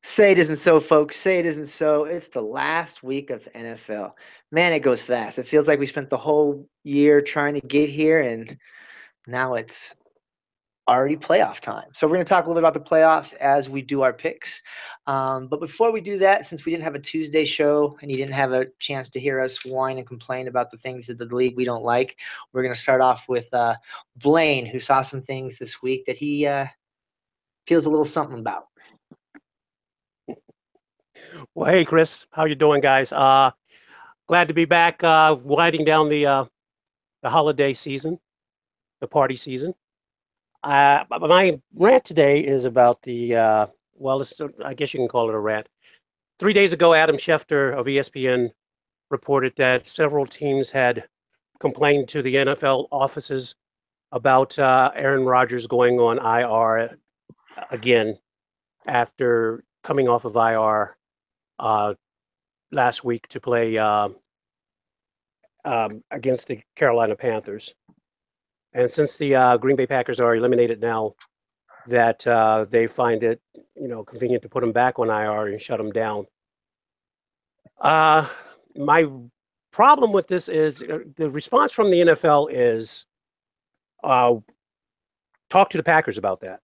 Say it isn't so, folks. Say it isn't so. It's the last week of NFL. Man, it goes fast. It feels like we spent the whole year trying to get here, and now it's already playoff time. So we're going to talk a little bit about the playoffs as we do our picks. But before we do that, since we didn't have a Tuesday show and you didn't have a chance to hear us whine and complain about the things of the league we don't like, we're going to start off with Blaine, who saw some things this week that he feels a little something about. Well, hey, Chris, how you doing, guys? Glad to be back, winding down the holiday season, the party season. My rant today is about I guess you can call it a rant. 3 days ago, Adam Schefter of ESPN reported that several teams had complained to the NFL offices about Aaron Rodgers going on IR again after coming off of IR last week to play against the Carolina Panthers. And since the Green Bay Packers are eliminated now, that they find it, convenient to put him back on IR and shut him down. My problem with this is the response from the NFL is talk to the Packers about that.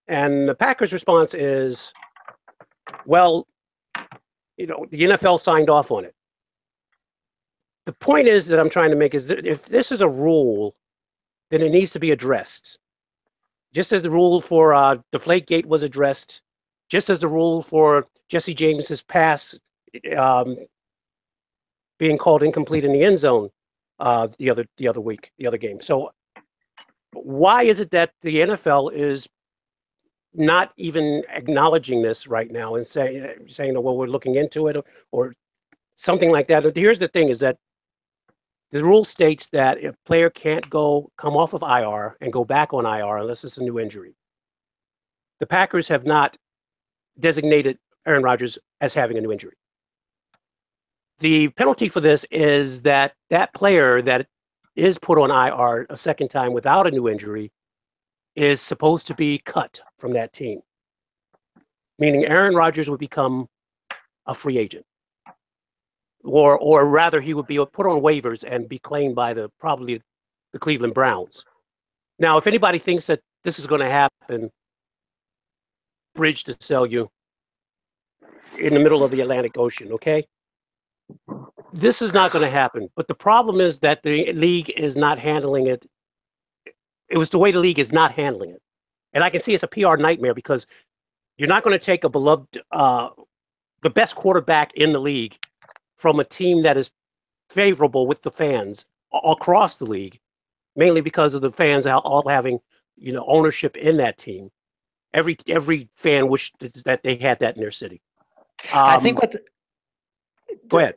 And the Packers' response is, well, the NFL signed off on it. The point is that I'm trying to make is that if this is a rule, then it needs to be addressed. Just as the rule for Deflategate was addressed, just as the rule for Jesse James's pass being called incomplete in the end zone the other game. So why is it that the NFL is not even acknowledging this right now and saying, well, we're looking into it or something like that? Here's the thing: is that the rule states that a player can't come off of IR and go back on IR unless it's a new injury. The Packers have not designated Aaron Rodgers as having a new injury. The penalty for this is that player that is put on IR a second time without a new injury is supposed to be cut from that team, meaning Aaron Rodgers would become a free agent. Or rather, he would be put on waivers and be claimed by probably the Cleveland Browns. Now, if anybody thinks that this is going to happen, bridge to sell you in the middle of the Atlantic Ocean, okay? This is not going to happen. But the problem is that the league is not handling it. It was the way the league is not handling it. And I can see it's a PR nightmare because you're not going to take a beloved, the best quarterback in the league from a team that is favorable with the fans across the league, mainly because of the fans all having, ownership in that team. Every fan wished that they had that in their city. I think Go ahead.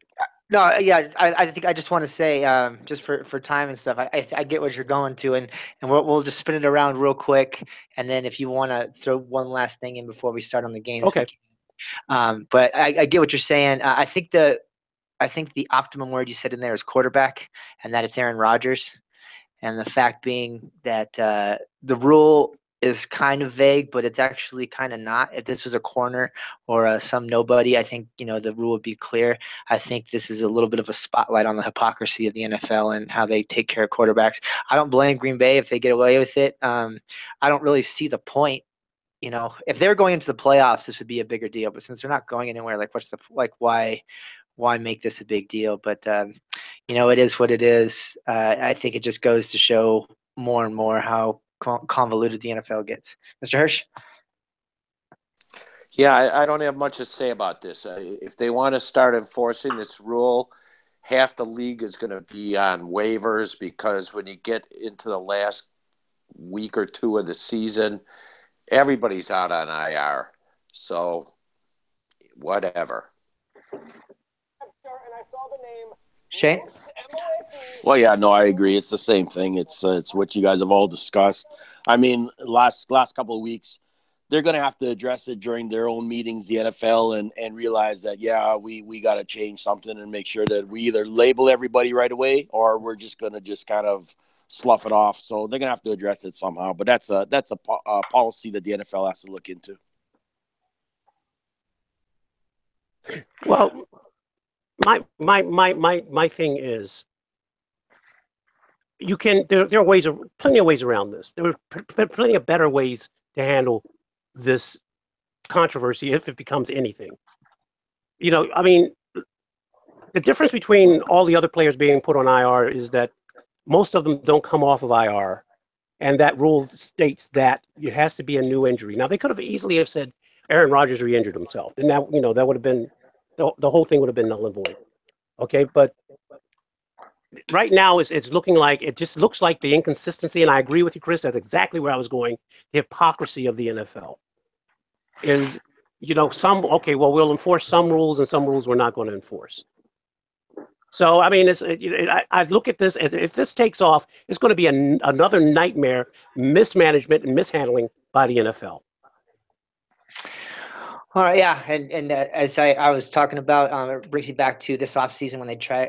No, yeah, I think I just want to say, just for time and stuff, I get what you're going to, and we'll just spin it around real quick, and then if you want to throw one last thing in before we start on the games, okay. But I get what you're saying. I think the optimum word you said in there is quarterback, and that it's Aaron Rodgers, and the fact being that the rule is kind of vague, but it's actually kind of not. If this was a corner or some nobody, I think the rule would be clear. I think this is a little bit of a spotlight on the hypocrisy of the NFL and how they take care of quarterbacks. I don't blame Green Bay if they get away with it. I don't really see the point. If they're going into the playoffs, this would be a bigger deal. But since they're not going anywhere, why make this a big deal? But it is what it is. I think it just goes to show more and more how convoluted the NFL gets. Mr. Hirsch? Yeah, I don't have much to say about this. If they want to start enforcing this rule, half the league is going to be on waivers because when you get into the last week or two of the season, everybody's out on IR. So, whatever. Shane? Well, yeah, no, I agree. It's the same thing. It's what you guys have all discussed. I mean, last couple of weeks, they're going to have to address it during their own meetings, the NFL, and realize that, yeah, we got to change something and make sure that we either label everybody right away or we're just going to just kind of slough it off. So they're going to have to address it somehow. But that's a policy that the NFL has to look into. Well, my thing is, you can there are plenty of ways around this. There are plenty of better ways to handle this controversy if it becomes anything. I mean, the difference between all the other players being put on IR is that most of them don't come off of IR, and that rule states that it has to be a new injury. Now, they could have easily have said Aaron Rodgers re-injured himself, and that would have been the whole thing would have been null and void. Okay, but right now it's looking like it just looks like the inconsistency, and I agree with you, Chris. That's exactly where I was going. The hypocrisy of the NFL is, we'll enforce some rules, and some rules we're not going to enforce. So, I mean, I look at this as if this takes off, it's going to be another nightmare, mismanagement and mishandling by the NFL. All right, yeah, and as I was talking about, it brings me back to this offseason when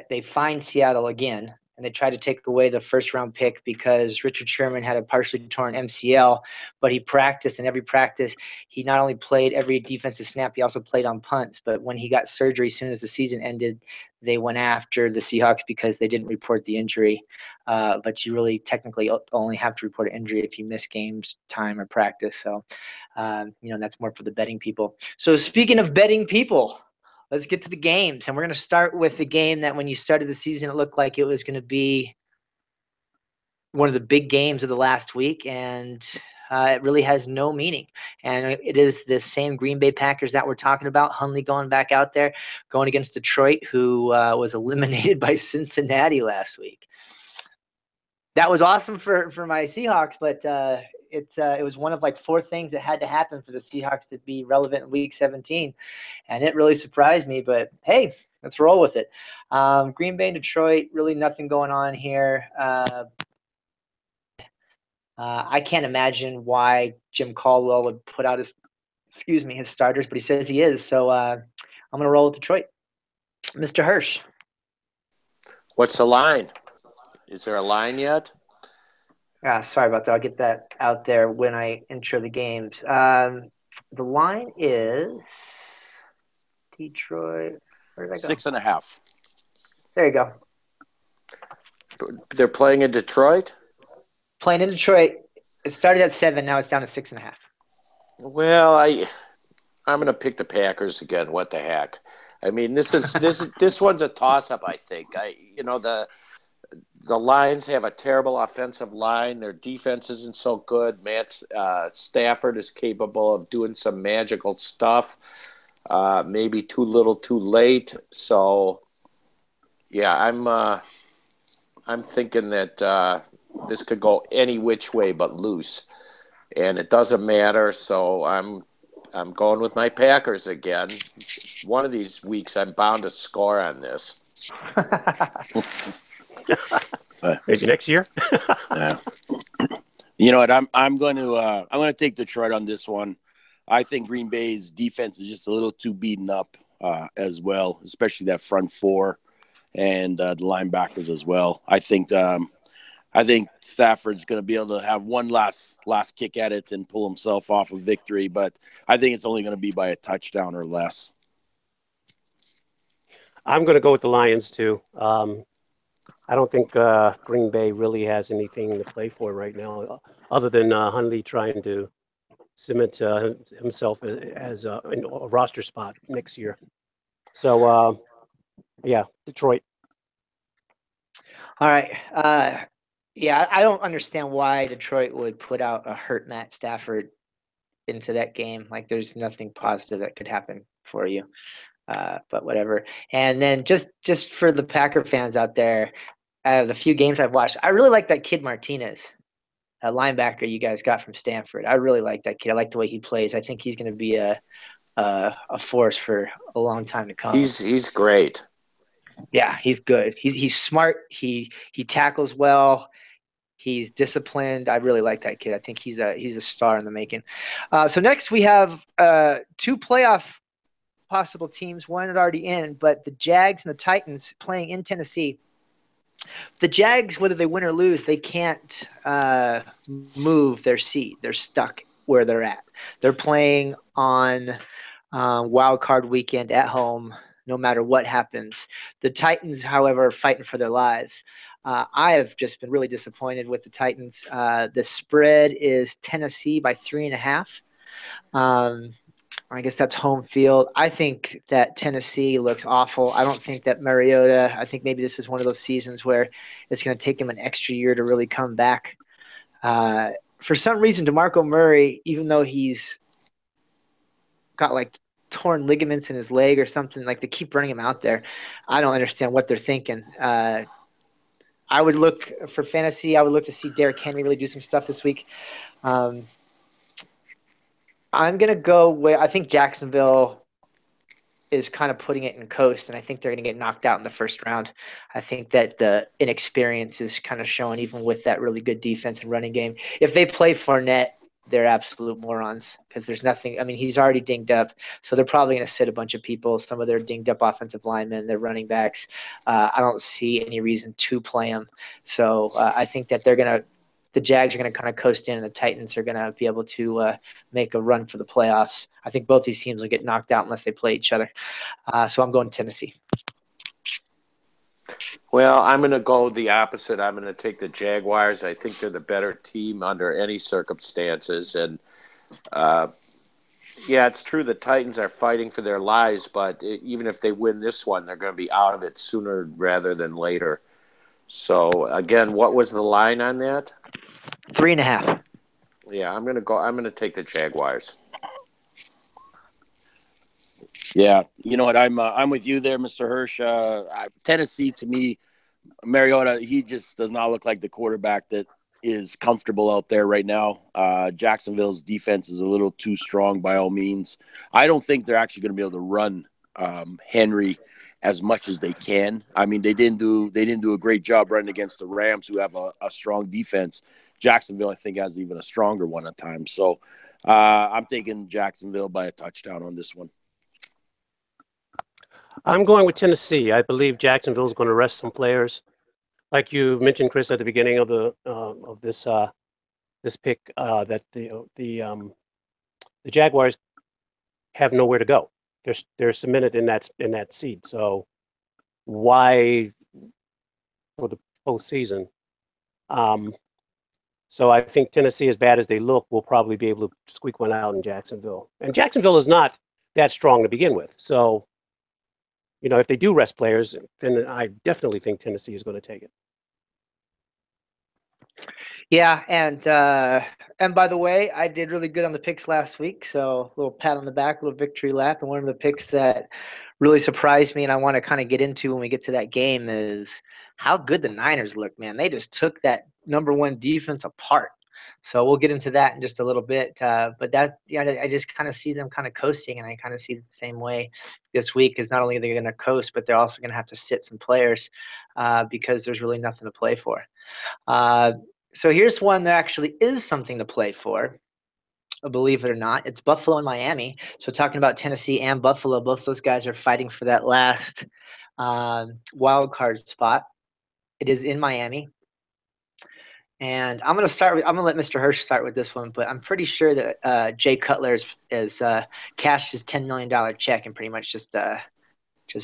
they fined Seattle again, and they tried to take away the first-round pick because Richard Sherman had a partially torn MCL, but he practiced, and every practice he not only played every defensive snap, he also played on punts. But when he got surgery, as soon as the season ended, they went after the Seahawks because they didn't report the injury. But you really technically only have to report an injury if you miss games, time, or practice. So, that's more for the betting people. So speaking of betting people, let's get to the games. And we're going to start with the game that when you started the season, it looked like it was going to be one of the big games of the last week. And it really has no meaning. And it is the same Green Bay Packers that we're talking about. Hundley going back out there, going against Detroit, who was eliminated by Cincinnati last week. That was awesome for my Seahawks, but it was one of like four things that had to happen for the Seahawks to be relevant in Week 17, and it really surprised me. But hey, let's roll with it. Green Bay and Detroit, really nothing going on here. I can't imagine why Jim Caldwell would put out his starters, but he says he is. So I'm going to roll with Detroit. Mr. Hirsch. What's the line? Is there a line yet? Sorry about that. I'll get that out there when I intro the games. The line is Detroit. Where did I go? 6.5. There you go. They're playing in Detroit? Playing in Detroit. It started at 7. Now it's down to 6.5. Well, I'm going to pick the Packers again. What the heck? I mean, this one's a toss-up, I think. The Lions have a terrible offensive line. Their defense isn't so good. Matt Stafford is capable of doing some magical stuff. Maybe too little, too late. So, yeah, I'm thinking that this could go any which way but loose, and it doesn't matter. So I'm going with my Packers again. One of these weeks, I'm bound to score on this. Maybe next year. Yeah. You know what? I'm going to take Detroit on this one. I think Green Bay's defense is just a little too beaten up as well, especially that front four and the linebackers as well. I think Stafford's going to be able to have one last kick at it and pull himself off a victory, but I think it's only going to be by a touchdown or less. I'm going to go with the Lions too. I don't think Green Bay really has anything to play for right now, other than Hundley trying to cement himself as a roster spot next year. So, yeah, Detroit. All right. I don't understand why Detroit would put out a hurt Matt Stafford into that game. Like, there's nothing positive that could happen for you. But whatever. And then just for the Packer fans out there, the few games I've watched, I really like that kid Martinez, a linebacker you guys got from Stanford. I really like that kid. I like the way he plays. I think he's going to be a force for a long time to come. He's great. Yeah, he's good. He's smart. He tackles well. He's disciplined. I really like that kid. I think he's a star in the making. So next we have two playoff possible teams. One is already in, but the Jags and the Titans playing in Tennessee. The Jags, whether they win or lose, they can't move their seat. They're stuck where they're at. They're playing on wild card weekend at home, no matter what happens. The Titans, however, are fighting for their lives. I have just been really disappointed with the Titans. The spread is Tennessee by 3.5. I guess that's home field. I think that Tennessee looks awful. I don't think that Mariota, I think maybe this is one of those seasons where it's going to take him an extra year to really come back. For some reason, DeMarco Murray, even though he's got like torn ligaments in his leg or something, like they keep running him out there. I don't understand what they're thinking. I would look for fantasy. I would look to see Derrick Henry really do some stuff this week. I'm going to go with, I think Jacksonville is kind of putting it in coast, and I think they're going to get knocked out in the first round. I think that the inexperience is kind of showing even with that really good defense and running game. If they play Fournette, they're absolute morons because there's nothing. I mean, he's already dinged up, so they're probably going to sit a bunch of people, some of their dinged up offensive linemen, their running backs. I don't see any reason to play them. So I think that the Jags are going to kind of coast in, and the Titans are going to be able to make a run for the playoffs. I think both these teams will get knocked out unless they play each other. So I'm going Tennessee. Well, I'm going to go the opposite. I'm going to take the Jaguars. I think they're the better team under any circumstances. And, yeah, it's true the Titans are fighting for their lives, but even if they win this one, they're going to be out of it sooner rather than later. So, again, what was the line on that? 3.5. Yeah, I'm going to take the Jaguars. Yeah, you know what? I'm with you there, Mr. Hirsch. Tennessee, to me, Mariota, he just does not look like the quarterback that is comfortable out there right now. Jacksonville's defense is a little too strong by all means. I don't think they're actually going to be able to run Henry as much as they can. I mean, they didn't do a great job running against the Rams, who have a strong defense. Jacksonville, I think, has even a stronger one at times. So I'm taking Jacksonville by a touchdown on this one. I'm going with Tennessee. I believe Jacksonville is going to rest some players, like you mentioned, Chris, at the beginning of the of this pick. That the Jaguars have nowhere to go. They're cemented in that seed. So why for the postseason? So I think Tennessee, as bad as they look, will probably be able to squeak one out in Jacksonville. And Jacksonville is not that strong to begin with. So, you know, if they do rest players, then I definitely think Tennessee is going to take it. Yeah, and by the way, I did really good on the picks last week, so a little pat on the back, a little victory lap. And one of the picks that really surprised me and I want to kind of get into when we get to that game is how good the Niners look, man. They just took that number one defense apart. So we'll get into that in just a little bit. But that, yeah, I just kind of see them kind of coasting, and I kind of see it the same way this week. Because not only are they going to coast, but they're also going to have to sit some players because there's really nothing to play for. So here's one that actually is something to play for, believe it or not. It's Buffalo and Miami. So talking about Tennessee and Buffalo, both those guys are fighting for that last wild card spot. It is in Miami. And I'm going to let Mr. Hirsch start with this one, but I'm pretty sure that Jay Cutler has cashed his $10 million check and pretty much just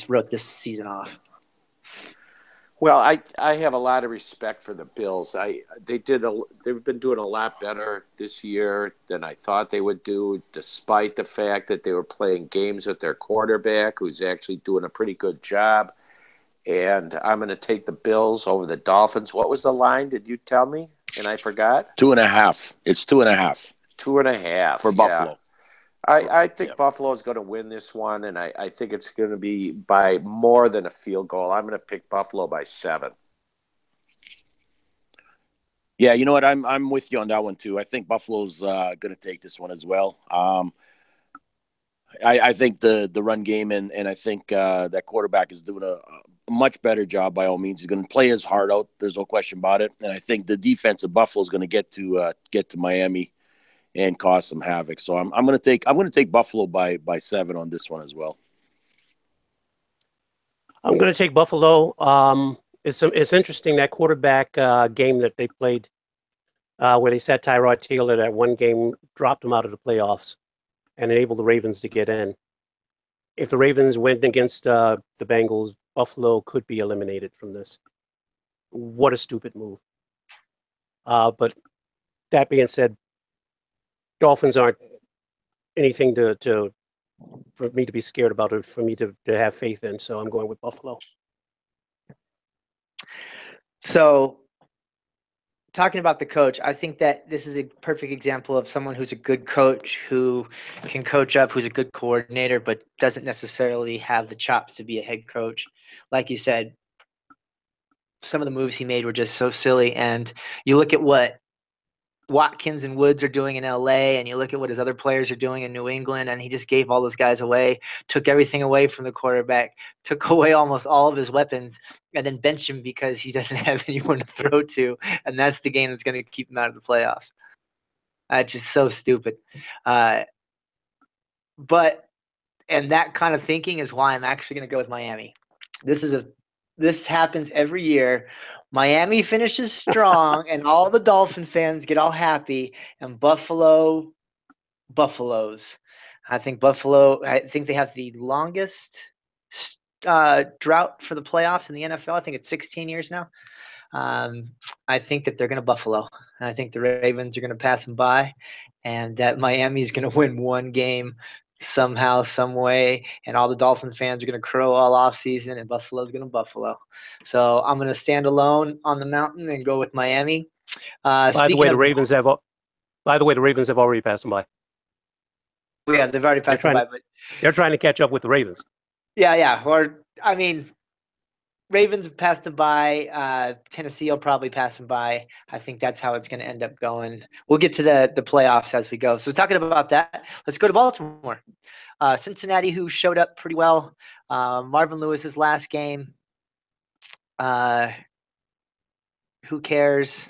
wrote this season off. Well, I have a lot of respect for the Bills. They've been doing a lot better this year than I thought they would do, despite the fact that they were playing games with their quarterback, who's actually doing a pretty good job. And I'm going to take the Bills over the Dolphins. What was the line? Did you tell me? And I forgot. 2.5. It's 2.5. 2.5 for Buffalo. I think Buffalo is going to win this one, and I think it's going to be by more than a field goal. I'm going to pick Buffalo by 7. Yeah, you know what? I'm with you on that one too. I think Buffalo's going to take this one as well. I think the run game and I think that quarterback is doing a much better job by all means. He's going to play his heart out. There's no question about it. And I think the defense of Buffalo is going to get to Miami and cause some havoc. So I'm going to take Buffalo by 7 on this one as well. I'm going to take Buffalo. It's interesting that quarterback game that they played where they sat Tyrod Taylor. That one game dropped them out of the playoffs and enabled the Ravens to get in. if the Ravens win against the Bengals, Buffalo could be eliminated from this. What a stupid move. But that being said, Dolphins aren't anything for me to be scared about or for me to have faith in. So I'm going with Buffalo. So, talking about the coach, I think that this is a perfect example of someone who's a good coach, who can coach up, who's a good coordinator, but doesn't necessarily have the chops to be a head coach. Like you said, some of the moves he made were just so silly. And you look at what Watkins and Woods are doing in LA, and you look at what his other players are doing in New England, and he just gave all those guys away, took everything away from the quarterback, took away almost all of his weapons, and then benched him because he doesn't have anyone to throw to, and that's the game that's going to keep him out of the playoffs. Just so stupid. And that kind of thinking is why I'm actually going to go with Miami. This happens every year. Miami finishes strong, and all the Dolphin fans get all happy, and Buffaloes. I think they have the longest drought for the playoffs in the NFL. I think it's 16 years now. I think that they're going to Buffalo. I think the Ravens are going to pass them by, and that Miami is going to win one game somehow, some way, and all the Dolphin fans are going to crow all off season, and Buffalo's going to Buffalo. So I'm going to stand alone on the mountain and go with Miami. By the way, the Ravens have already passed them by. Yeah, they've already passed them by, but they're trying to catch up with the Ravens. Yeah. Or I mean, Ravens have passed them by. Tennessee will probably pass them by. I think that's how it's going to end up going. We'll get to the playoffs as we go. So talking about that, let's go to Baltimore. Cincinnati, who showed up pretty well. Marvin Lewis's last game. Who cares?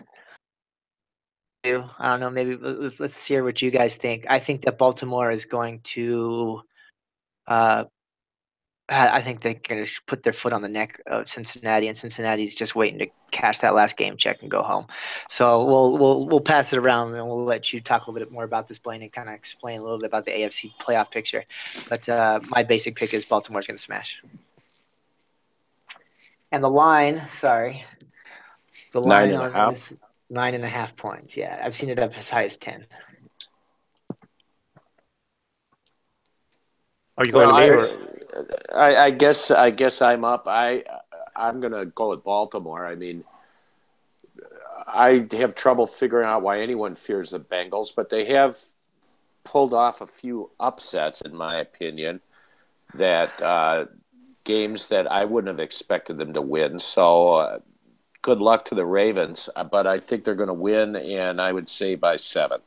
I don't know. Maybe let's hear what you guys think. I think that Baltimore is going to. I think they're going to put their foot on the neck of Cincinnati, and Cincinnati's just waiting to cash that last game check and go home. So we'll pass it around, and we'll let you talk a little bit more about this, Blaine, and kind of explain a little bit about the AFC playoff picture. But my basic pick is Baltimore's going to smash. And the line, the line is 9.5 points. Yeah, I've seen it up as high as 10. Are you going to me or? I guess I'm up. I'm gonna go with Baltimore. I mean, I have trouble figuring out why anyone fears the Bengals, but they have pulled off a few upsets, in my opinion, that games that I wouldn't have expected them to win. So good luck to the Ravens, but I think they're going to win, and I would say by 7.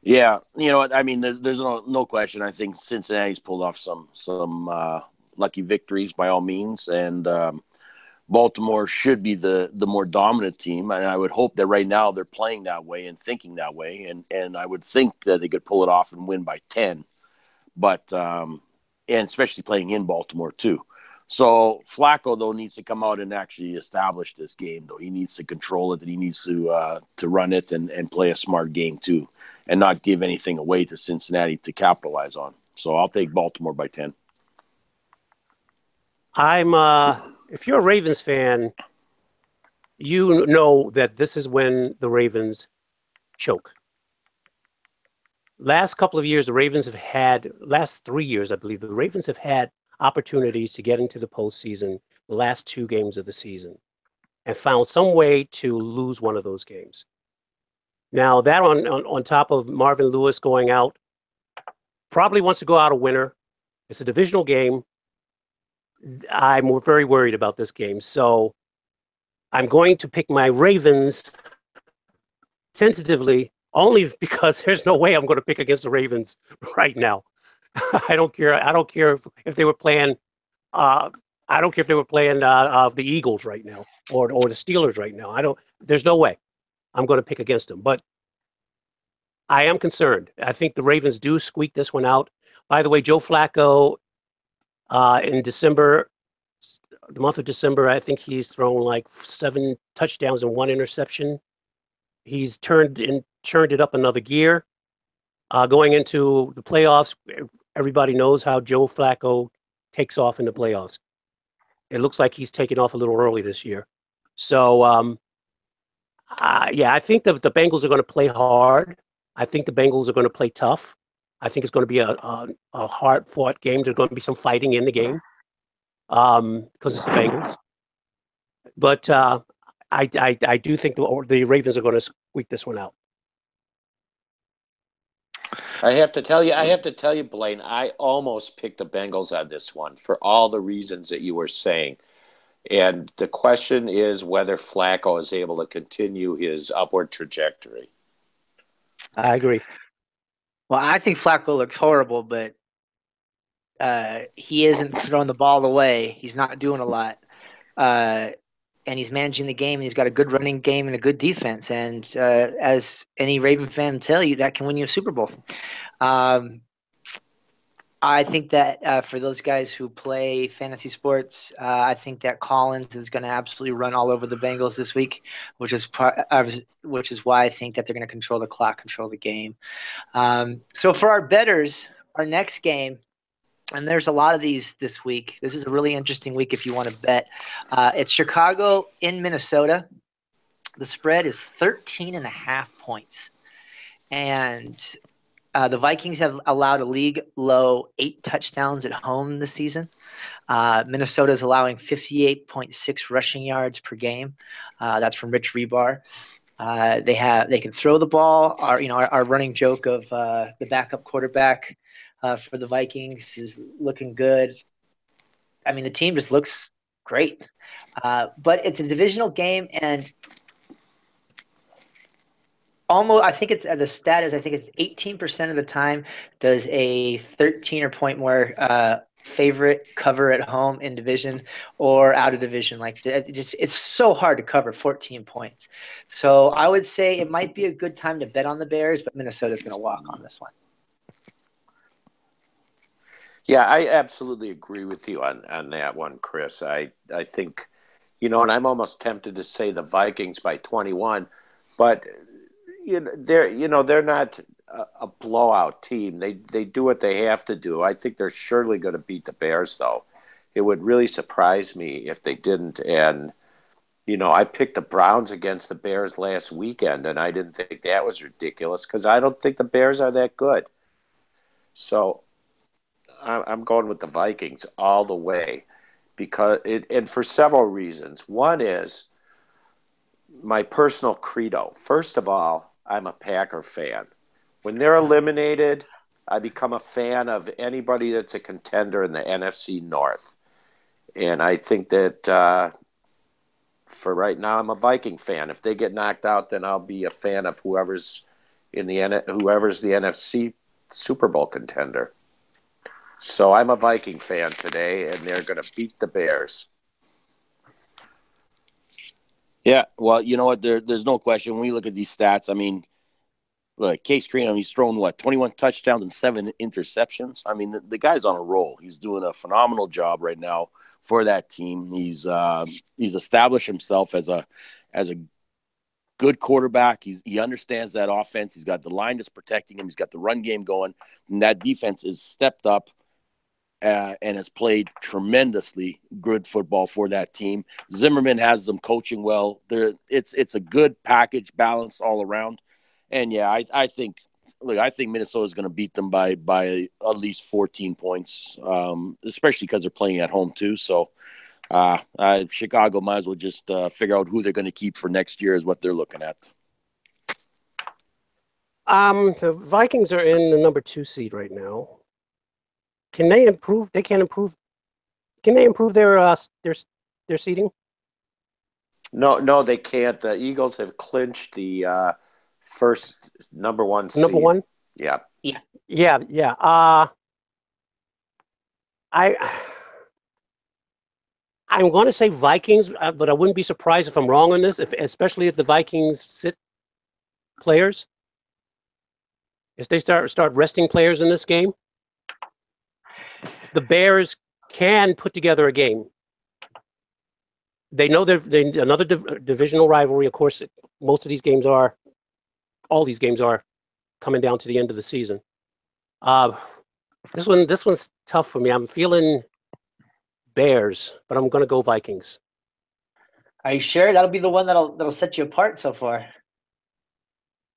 Yeah, you know what? I mean, there's no question. I think Cincinnati's pulled off some lucky victories by all means, and Baltimore should be the more dominant team. And I would hope that right now they're playing that way and thinking that way, and I would think that they could pull it off and win by 10. But and especially playing in Baltimore too. So Flacco though needs to come out and actually establish this game. Though he needs to control it, and he needs to run it and play a smart game too, and not give anything away to Cincinnati to capitalize on. So I'll take Baltimore by 10. If you're a Ravens fan, you know that this is when the Ravens choke. Last couple of years, last 3 years, I believe, the Ravens have had opportunities to get into the postseason the last 2 games of the season and found some way to lose one of those games. Now, that on top of Marvin Lewis going out, probably wants to go out a winner. It's a divisional game. I'm very worried about this game. So I'm going to pick my Ravens tentatively, only because there's no way I'm going to pick against the Ravens right now. I don't care. I don't care if they were playing. I don't care if they were playing the Eagles right now or the Steelers right now. There's no way I'm going to pick against them. But I am concerned. I think the Ravens do squeak this one out. By the way, Joe Flacco in December, the month of December, I think he's thrown like 7 touchdowns and 1 interception. He's turned it up another gear. Going into the playoffs, everybody knows how Joe Flacco takes off in the playoffs. It looks like he's taken off a little early this year. So, yeah, I think the Bengals are going to play hard. I think the Bengals are going to play tough. I think it's going to be a hard-fought game. There's going to be some fighting in the game because it's the Bengals. But I do think the Ravens are going to squeak this one out. I have to tell you, Blaine, I almost picked the Bengals on this one for all the reasons that you were saying. And the question is whether Flacco is able to continue his upward trajectory. I agree. Well, I think Flacco looks horrible, but he isn't throwing the ball away. He's not doing a lot. And he's managing the game, and he's got a good running game and a good defense. And as any Raven fan will tell you, that can win you a Super Bowl. I think that for those guys who play fantasy sports, I think that Collins is going to absolutely run all over the Bengals this week, which is why I think that they're going to control the clock, control the game. So for our bettors, our next game, and there's a lot of these this week. This is a really interesting week if you want to bet. It's Chicago in Minnesota. The spread is 13.5 points. And the Vikings have allowed a league low 8 touchdowns at home this season. Minnesota is allowing 58.6 rushing yards per game. That's from Rich Rebar. They can throw the ball. Our running joke of the backup quarterback for the Vikings is looking good. I mean, the team just looks great. But it's a divisional game, and almost, I think it's the stat is, I think it's 18% of the time does a 13 or point more favorite cover at home in division or out of division. Like it's so hard to cover 14 points. So I would say it might be a good time to bet on the Bears, but Minnesota's going to walk on this one. Yeah, I absolutely agree with you on that one, Chris. I think, and I'm almost tempted to say the Vikings by 21, but they're not a blowout team. They do what they have to do. I think they're surely going to beat the Bears, though. It would really surprise me if they didn't. And I picked the Browns against the Bears last weekend, and I didn't think that was ridiculous because I don't think the Bears are that good. So I'm going with the Vikings all the way and for several reasons. One is my personal credo. First of all, I'm a Packer fan. When they're eliminated, I become a fan of anybody that's a contender in the NFC North. And I think that for right now, I'm a Viking fan. If they get knocked out, then I'll be a fan of whoever's the NFC Super Bowl contender. So I'm a Viking fan today, and they're going to beat the Bears. Yeah, well, you know what? There's no question. When we look at these stats, I mean, look, Case Keenum, he's thrown, 21 touchdowns and 7 interceptions? I mean, the guy's on a roll. He's doing a phenomenal job right now for that team. He's established himself as a good quarterback. He understands that offense. He's got the line that's protecting him. He's got the run game going. And that defense is stepped up and has played tremendously good football for that team. Zimmerman has them coaching well. It's a good package, balance all around. And yeah, I think Minnesota is going to beat them by at least 14 points, especially because they're playing at home too. So Chicago might as well just figure out who they're going to keep for next year is what they're looking at. The Vikings are in the number 2 seed right now. Can they improve? They can't improve. Can they improve their seeding? No, they can't. The Eagles have clinched the first number 1 seed. Number 1? Yeah. I'm going to say Vikings, but I wouldn't be surprised if I'm wrong on this, especially if the Vikings sit players. If they start resting players in this game, the Bears can put together a game. They know they're another divisional rivalry. Of course, all these games are coming down to the end of the season. This one's tough for me. I'm feeling Bears, but I'm going to go Vikings. Are you sure that'll be the one that'll set you apart so far?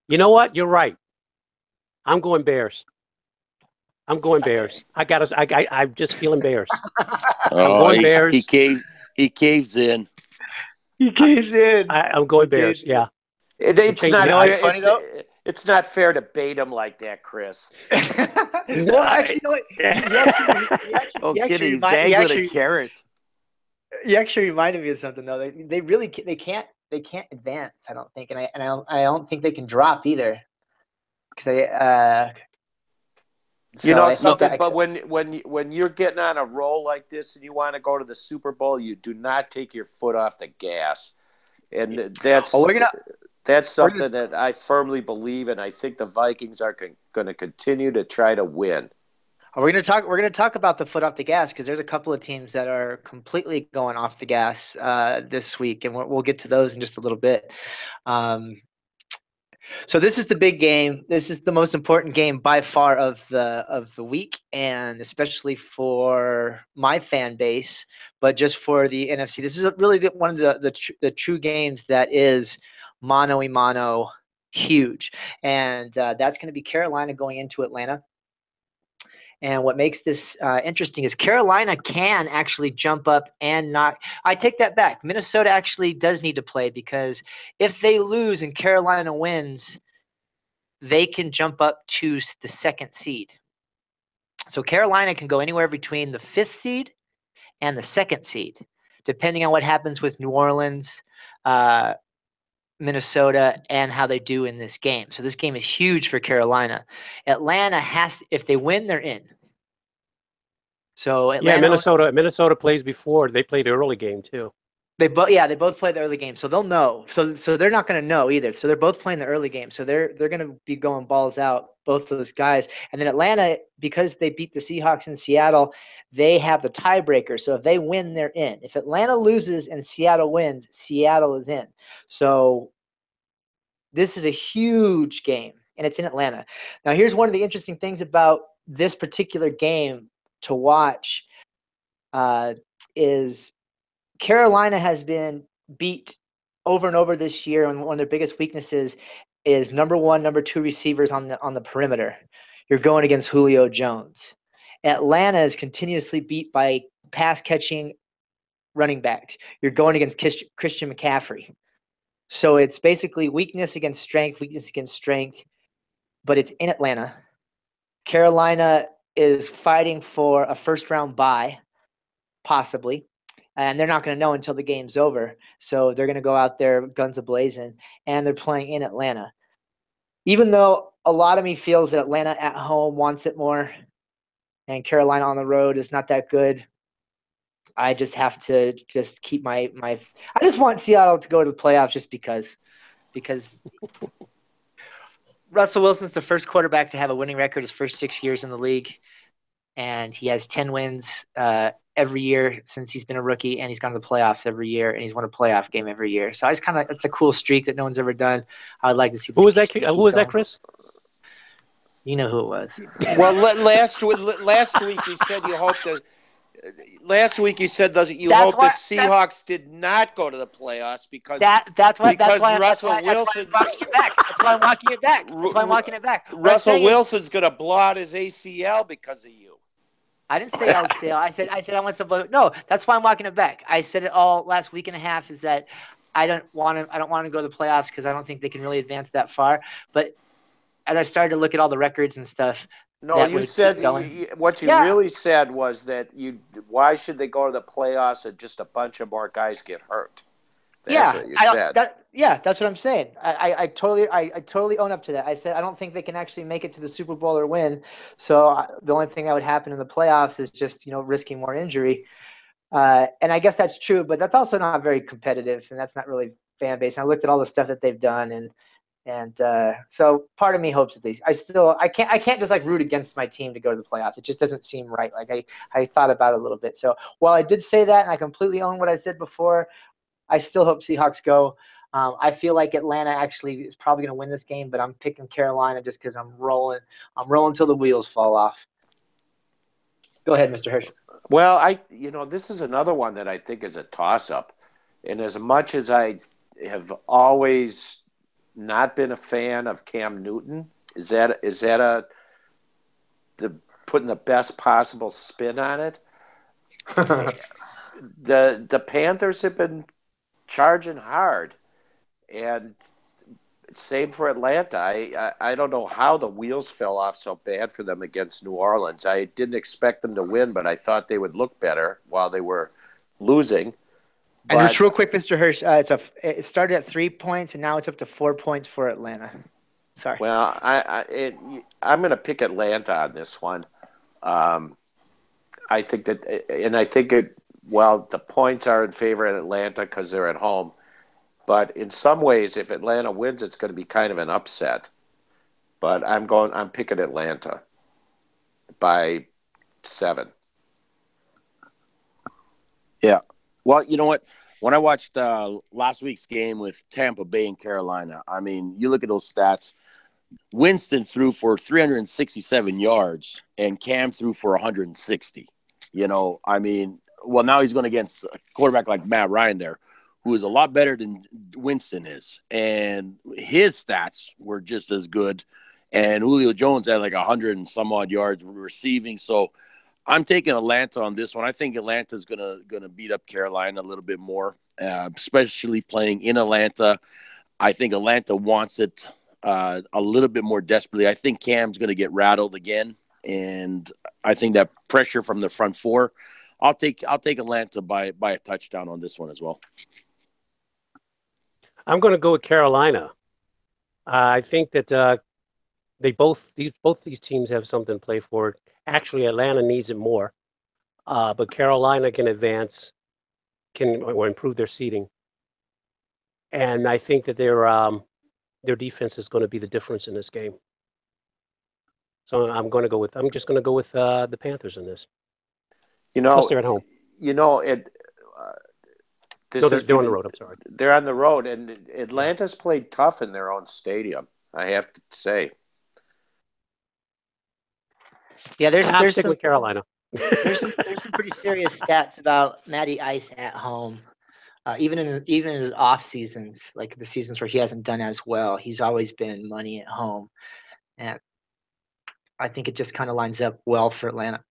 You know what? You're right. I'm going Bears. I'm going Bears. I'm just feeling Bears. Oh, going Bears. He caves in. He caves in. I'm going Bears. Yeah. It's not. You know what's funny, though? It's not fair to bait him like that, Chris. Well, actually, you know what? You actually a carrot. You actually reminded me of something though. They really can't advance. I don't think, and I don't think they can drop either. Because you know something, but when you're getting on a roll like this and you want to go to the Super Bowl, you do not take your foot off the gas, and that's something that I firmly believe, and I think the Vikings are going to continue to try to win. We're going to talk about the foot off the gas because there's a couple of teams that are completely going off the gas this week, and we'll get to those in just a little bit. So this is the big game. This is the most important game by far of the week, and especially for my fan base, but just for the NFC. This is really one of the true games that is mano a mano huge, and that's going to be Carolina going into Atlanta. And what makes this interesting is Carolina can actually jump up and knock. I take that back. Minnesota actually does need to play because if they lose and Carolina wins, they can jump up to the 2nd seed. So Carolina can go anywhere between the 5th seed and the 2nd seed, depending on what happens with New Orleans, Minnesota, and how they do in this game. So this game is huge for Carolina. Atlanta if they win, they're in. So Atlanta, Minnesota plays before. They played the early game too. They both play the early game, so they'll know. So they're not going to know either. So they're both playing the early game. So they're going to be going balls out, both of those guys. And then Atlanta, because they beat the Seahawks in Seattle, they have the tiebreaker. So if they win, they're in. If Atlanta loses and Seattle wins, Seattle is in. So this is a huge game, and it's in Atlanta. Now, here's one of the interesting things about this particular game to watch is Carolina has been beat over and over this year, and one of their biggest weaknesses is number 1, number 2 receivers on the perimeter. You're going against Julio Jones. Atlanta is continuously beat by pass-catching running backs. You're going against Christian McCaffrey. So it's basically weakness against strength, but it's in Atlanta. Carolina is fighting for a first-round bye, possibly. And they're not going to know until the game's over. So they're going to go out there guns a-blazing, and they're playing in Atlanta. Even though a lot of me feels that Atlanta at home wants it more and Carolina on the road is not that good, I just have to just keep my I just want Seattle to go to the playoffs just because Russell Wilson's the first quarterback to have a winning record his first 6 years in the league, and he has 10 wins every year since he's been a rookie, and he's gone to the playoffs every year, and he's won a playoff game every year. So it's a cool streak that no one's ever done. I would like to see. Who was that? Who was that, Chris? You know who it was. Well, last week you said you hoped to. Last week you said that you hoped the Seahawks did not go to the playoffs because Russell Wilson. That's why I'm walking it back. Russell Wilson's going to blow out his ACL because of you. I didn't say ACL. I said I want to blow. No, that's why I'm walking it back. I said it all last week and a half. Is that I don't want to go to the playoffs because I don't think they can really advance that far. But as I started to look at all the records and stuff. No, you said what you really said was that why should they go to the playoffs and just a bunch of more guys get hurt? That's what you said. That's what I'm saying. I totally own up to that. I said I don't think they can actually make it to the Super Bowl or win. So the only thing that would happen in the playoffs is just risking more injury. And I guess that's true, but that's also not very competitive, and that's not really fan base. And I looked at all the stuff that they've done, and so part of me hopes at least. I can't just root against my team to go to the playoffs. It just doesn't seem right. I thought about it a little bit. So while I did say that, and I completely own what I said before, I still hope Seahawks go. I feel like Atlanta actually is probably going to win this game, but I'm picking Carolina just because I'm rolling till the wheels fall off. Go ahead, Mr. Hirsch. Well, this is another one that I think is a toss-up. And as much as I have always not been a fan of Cam Newton, is that the putting the best possible spin on it? The Panthers have been charging hard, and same for Atlanta. I don't know how the wheels fell off so bad for them against New Orleans. I didn't expect them to win, but I thought they would look better while they were losing. And just real quick, Mr. Hirsch, it started at 3 points, and now it's up to 4 points for Atlanta. Sorry. Well, I'm going to pick Atlanta on this one. I think the points are in favor of Atlanta because they're at home. But in some ways, if Atlanta wins, it's going to be kind of an upset. But I'm picking Atlanta by 7. Yeah. Well, you know what? When I watched last week's game with Tampa Bay and Carolina, I mean, you look at those stats. Winston threw for 367 yards, and Cam threw for 160. I mean, well, now he's going against a quarterback like Matt Ryan there, who is a lot better than Winston is. And his stats were just as good. And Julio Jones had like 100 and some odd yards receiving. So I'm taking Atlanta on this one. I think Atlanta's gonna beat up Carolina a little bit more, especially playing in Atlanta. I think Atlanta wants it a little bit more desperately. I think Cam's going to get rattled again, and I think that pressure from the front four. I'll take Atlanta by a touchdown on this one as well. I'm going to go with Carolina. I think that both these teams have something to play for. Actually, Atlanta needs it more, but Carolina can advance, or improve their seeding, and I think that their defense is going to be the difference in this game. So I'm just going to go with the Panthers in this. Plus they're at home. They're on the road. I'm sorry. They're on the road, and Atlanta's played tough in their own stadium, I have to say. Yeah, there's some with Carolina. there's some pretty serious stats about Matty Ice at home. Even in his off seasons, like the seasons where he hasn't done as well, he's always been money at home, and I think it just kind of lines up well for Atlanta.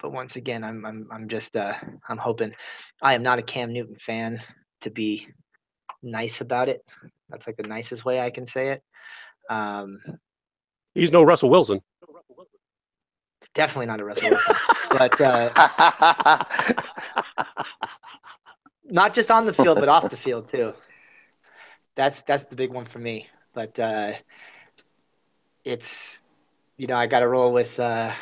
But once again, I'm just I'm hoping. I am not a Cam Newton fan, to be nice about it. That's like the nicest way I can say it. He's no Russell Wilson. Definitely not a Russell Wilson, but not just on the field, but off the field too. That's the big one for me. But it's I got to roll with. There's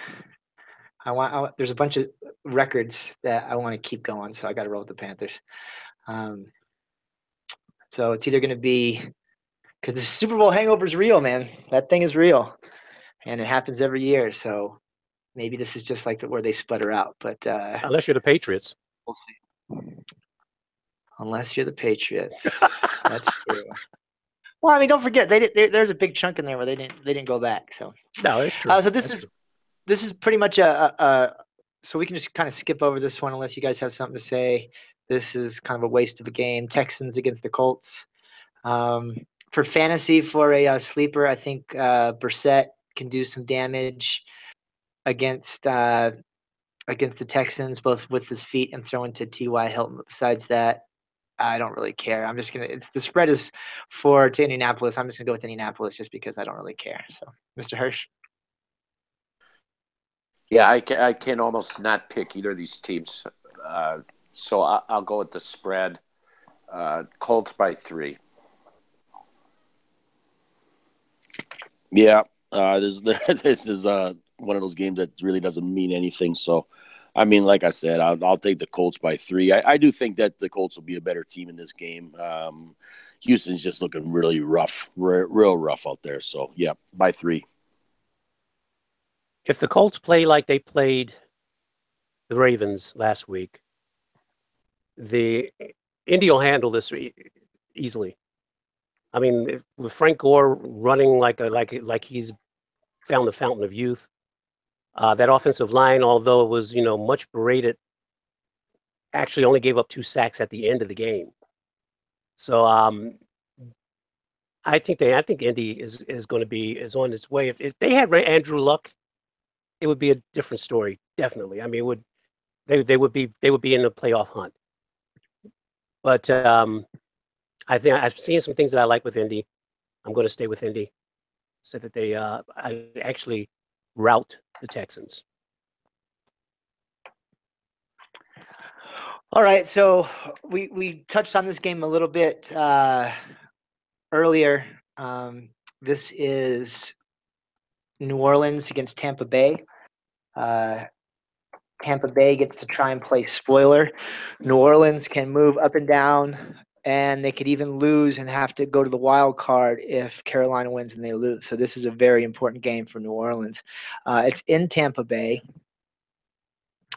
a bunch of records that I want to keep going, so I got to roll with the Panthers. So it's either going to be because the Super Bowl hangover is real, man. That thing is real, and it happens every year. So maybe this is just like where they sputter out. But unless you're the Patriots, we'll see. Unless you're the Patriots, that's true. Well, I mean, don't forget there's a big chunk in there where they didn't go back. So no, that's true. So this is pretty much so we can just kind of skip over this one unless you guys have something to say. This is kind of a waste of a game. Texans against the Colts. For fantasy, for a sleeper, I think Brissett can do some damage against the Texans, both with his feet and throwing to T.Y. Hilton. Besides that, I don't really care. I'm just the spread is to Indianapolis. I'm just gonna go with Indianapolis just because I don't really care. So, Mr. Hirsch. Yeah, I can almost not pick either of these teams. So I'll go with the spread. Colts by 3. Yeah, this is one of those games that really doesn't mean anything. So, I mean, like I said, I'll take the Colts by 3. I do think that the Colts will be a better team in this game. Houston's just looking really rough, real rough out there. So, yeah, by 3. If the Colts play like they played the Ravens last week, the Indy will handle this easily. I mean, with Frank Gore running like he's found the fountain of youth, That offensive line, although it was, much berated, actually only gave up 2 sacks at the end of the game. So I think Indy is going to is on its way. If they had Andrew Luck, it would be a different story. Definitely. I mean, they would be in the playoff hunt. But I think I've seen some things that I like with Indy. I'm going to stay with Indy. So that they I actually rout the Texans. All right, so we touched on this game a little bit earlier. This is New Orleans against Tampa Bay. Tampa Bay gets to try and play spoiler. New Orleans can move up and down, and they could even lose and have to go to the wild card if Carolina wins and they lose. So this is a very important game for New Orleans. It's in Tampa Bay.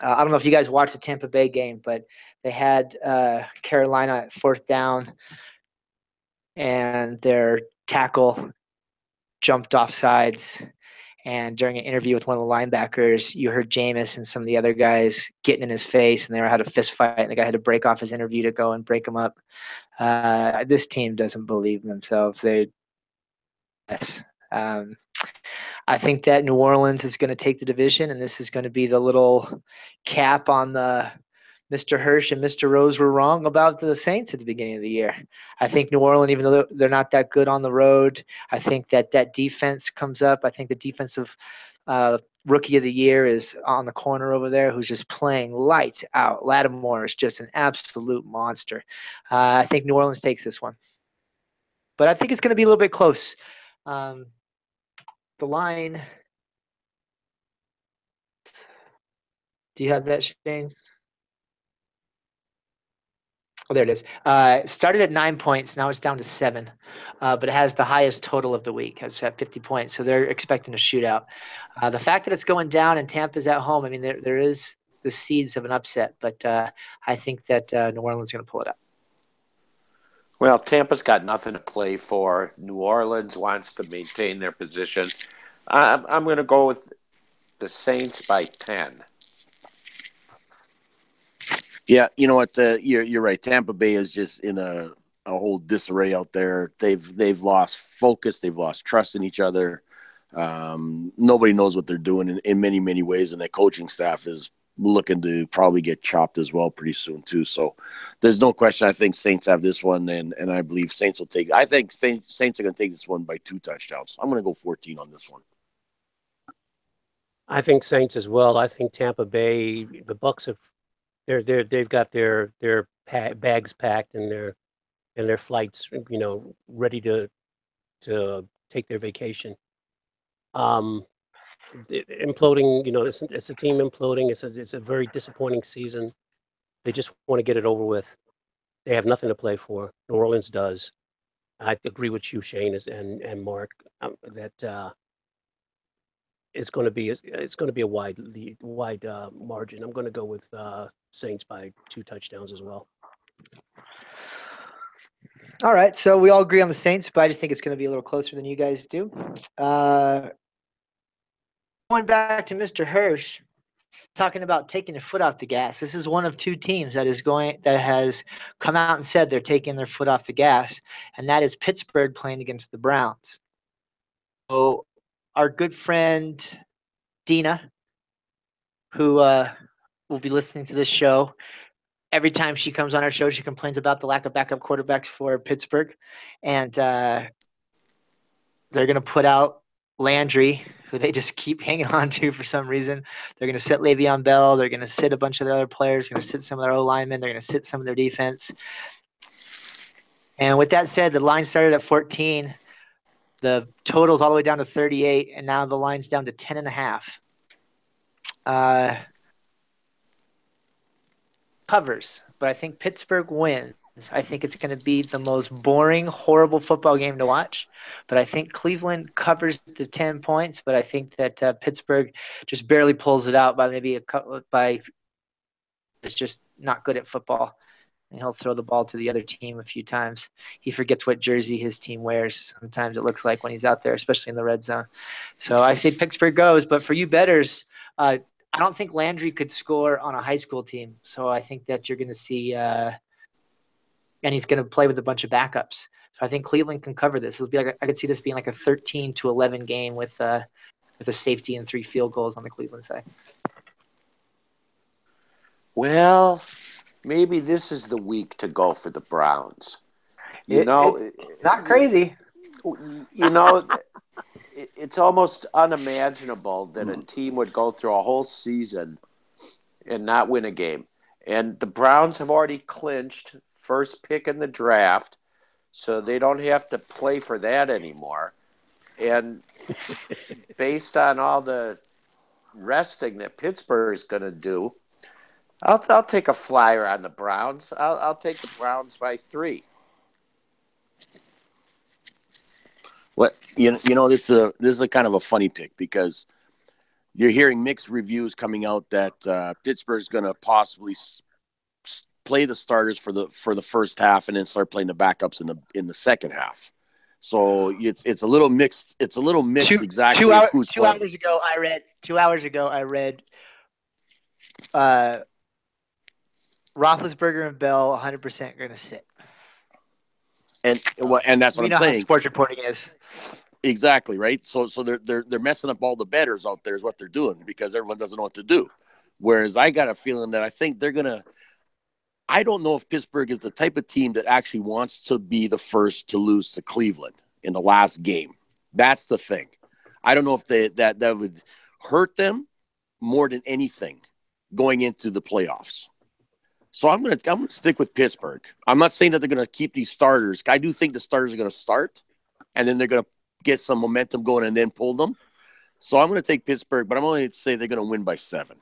I don't know if you guys watched the Tampa Bay game, but they had Carolina at 4th down, and their tackle jumped off sides. And during an interview with one of the linebackers, you heard Jameis and some of the other guys getting in his face, and they had a fist fight, and the guy had to break off his interview to go and break him up. This team doesn't believe in themselves. Yes. I think that New Orleans is going to take the division, and this is going to be the little cap on the Mr. Hirsch and Mr. Rose were wrong about the Saints at the beginning of the year. I think New Orleans, even though they're not that good on the road, I think that defense comes up. I think the defensive rookie of the year is on the corner over there who's just playing lights out. Lattimore is just an absolute monster. I think New Orleans takes this one. But I think it's going to be a little bit close. The line. Do you have that, Shane? Oh, there it is. Started at 9 points. Now it's down to 7, but it has the highest total of the week. It's at 50 points, so they're expecting a shootout. The fact that it's going down and Tampa's at home, I mean, there is the seeds of an upset, but I think that New Orleans is going to pull it up. Well, Tampa's got nothing to play for. New Orleans wants to maintain their position. I'm going to go with the Saints by 10. Yeah, you know what? You're right. Tampa Bay is just in a whole disarray out there. They've lost focus. They've lost trust in each other. Nobody knows what they're doing in many ways, and their coaching staff is looking to probably get chopped as well pretty soon too. So there's no question. I think Saints have this one, and I believe Saints will take. I think Saints are going to take this one by 2 touchdowns. I'm going to go 14 on this one. I think Saints as well. I think Tampa Bay, the Bucks have they've got their bags packed and their flights, ready to take their vacation. Imploding, it's a team imploding. It's a very disappointing season. They just want to get it over with. They have nothing to play for. New Orleans does. I agree with you, Shane, and Mark, that it's going to be a wide margin. I'm going to go with Saints by 2 touchdowns as well. All right, so we all agree on the Saints, but I just think it's going to be a little closer than you guys do. Going back to Mr. Hirsch, talking about taking their foot off the gas. This is one of 2 teams that has come out and said they're taking their foot off the gas, and that is Pittsburgh playing against the Browns. So our good friend Dina, who will be listening to this show, every time she comes on our show, she complains about the lack of backup quarterbacks for Pittsburgh, and they're going to put out Landry, who they just keep hanging on to for some reason. They're going to sit Le'Veon Bell. They're going to sit a bunch of the other players. They're going to sit some of their O-linemen. They're going to sit some of their defense. And with that said, the line started at 14. The total's all the way down to 38, and now the line's down to 10.5. Covers, but I think Pittsburgh wins. I think it's going to be the most boring, horrible football game to watch. But I think Cleveland covers the 10 points, but I think that Pittsburgh just barely pulls it out by maybe it's just not good at football. And he'll throw the ball to the other team a few times. He forgets what jersey his team wears. Sometimes it looks like when he's out there, especially in the red zone. So I say Pittsburgh goes. But for you bettors, I don't think Landry could score on a high school team, so I think that you're going to see, and he's going to play with a bunch of backups. So I think Cleveland can cover this. It'll be like I could see this being like a 13-11 game with a safety and 3 field goals on the Cleveland side. Well, maybe this is the week to go for the Browns. It's not crazy. It's almost unimaginable that a team would go through a whole season and not win a game. And the Browns have already clinched first pick in the draft, so they don't have to play for that anymore. And based on all the resting that Pittsburgh is going to do, I'll take a flyer on the Browns. I'll take the Browns by 3. What this is a kind of a funny pick because you're hearing mixed reviews coming out that Pittsburgh's going to possibly play the starters for the first half and then start playing the backups in the second half. So it's a little mixed. It's a little mixed. Exactly. 2 hours ago, I read Roethlisberger and Bell 100% going to sit. And that's what I'm saying. How sports reporting is. Exactly, right. So they're messing up all the bettors out there is what they're doing because everyone doesn't know what to do. Whereas I got a feeling that I think they're gonna. I don't know if Pittsburgh is the type of team that actually wants to be the first to lose to Cleveland in the last game. That's the thing. I don't know if that would hurt them more than anything going into the playoffs. So I'm gonna stick with Pittsburgh. I'm not saying that they're gonna keep these starters. I do think the starters are gonna start, and then they're gonna get some momentum going and then pull them. So I'm gonna take Pittsburgh, but I'm only going to say they're gonna win by 7.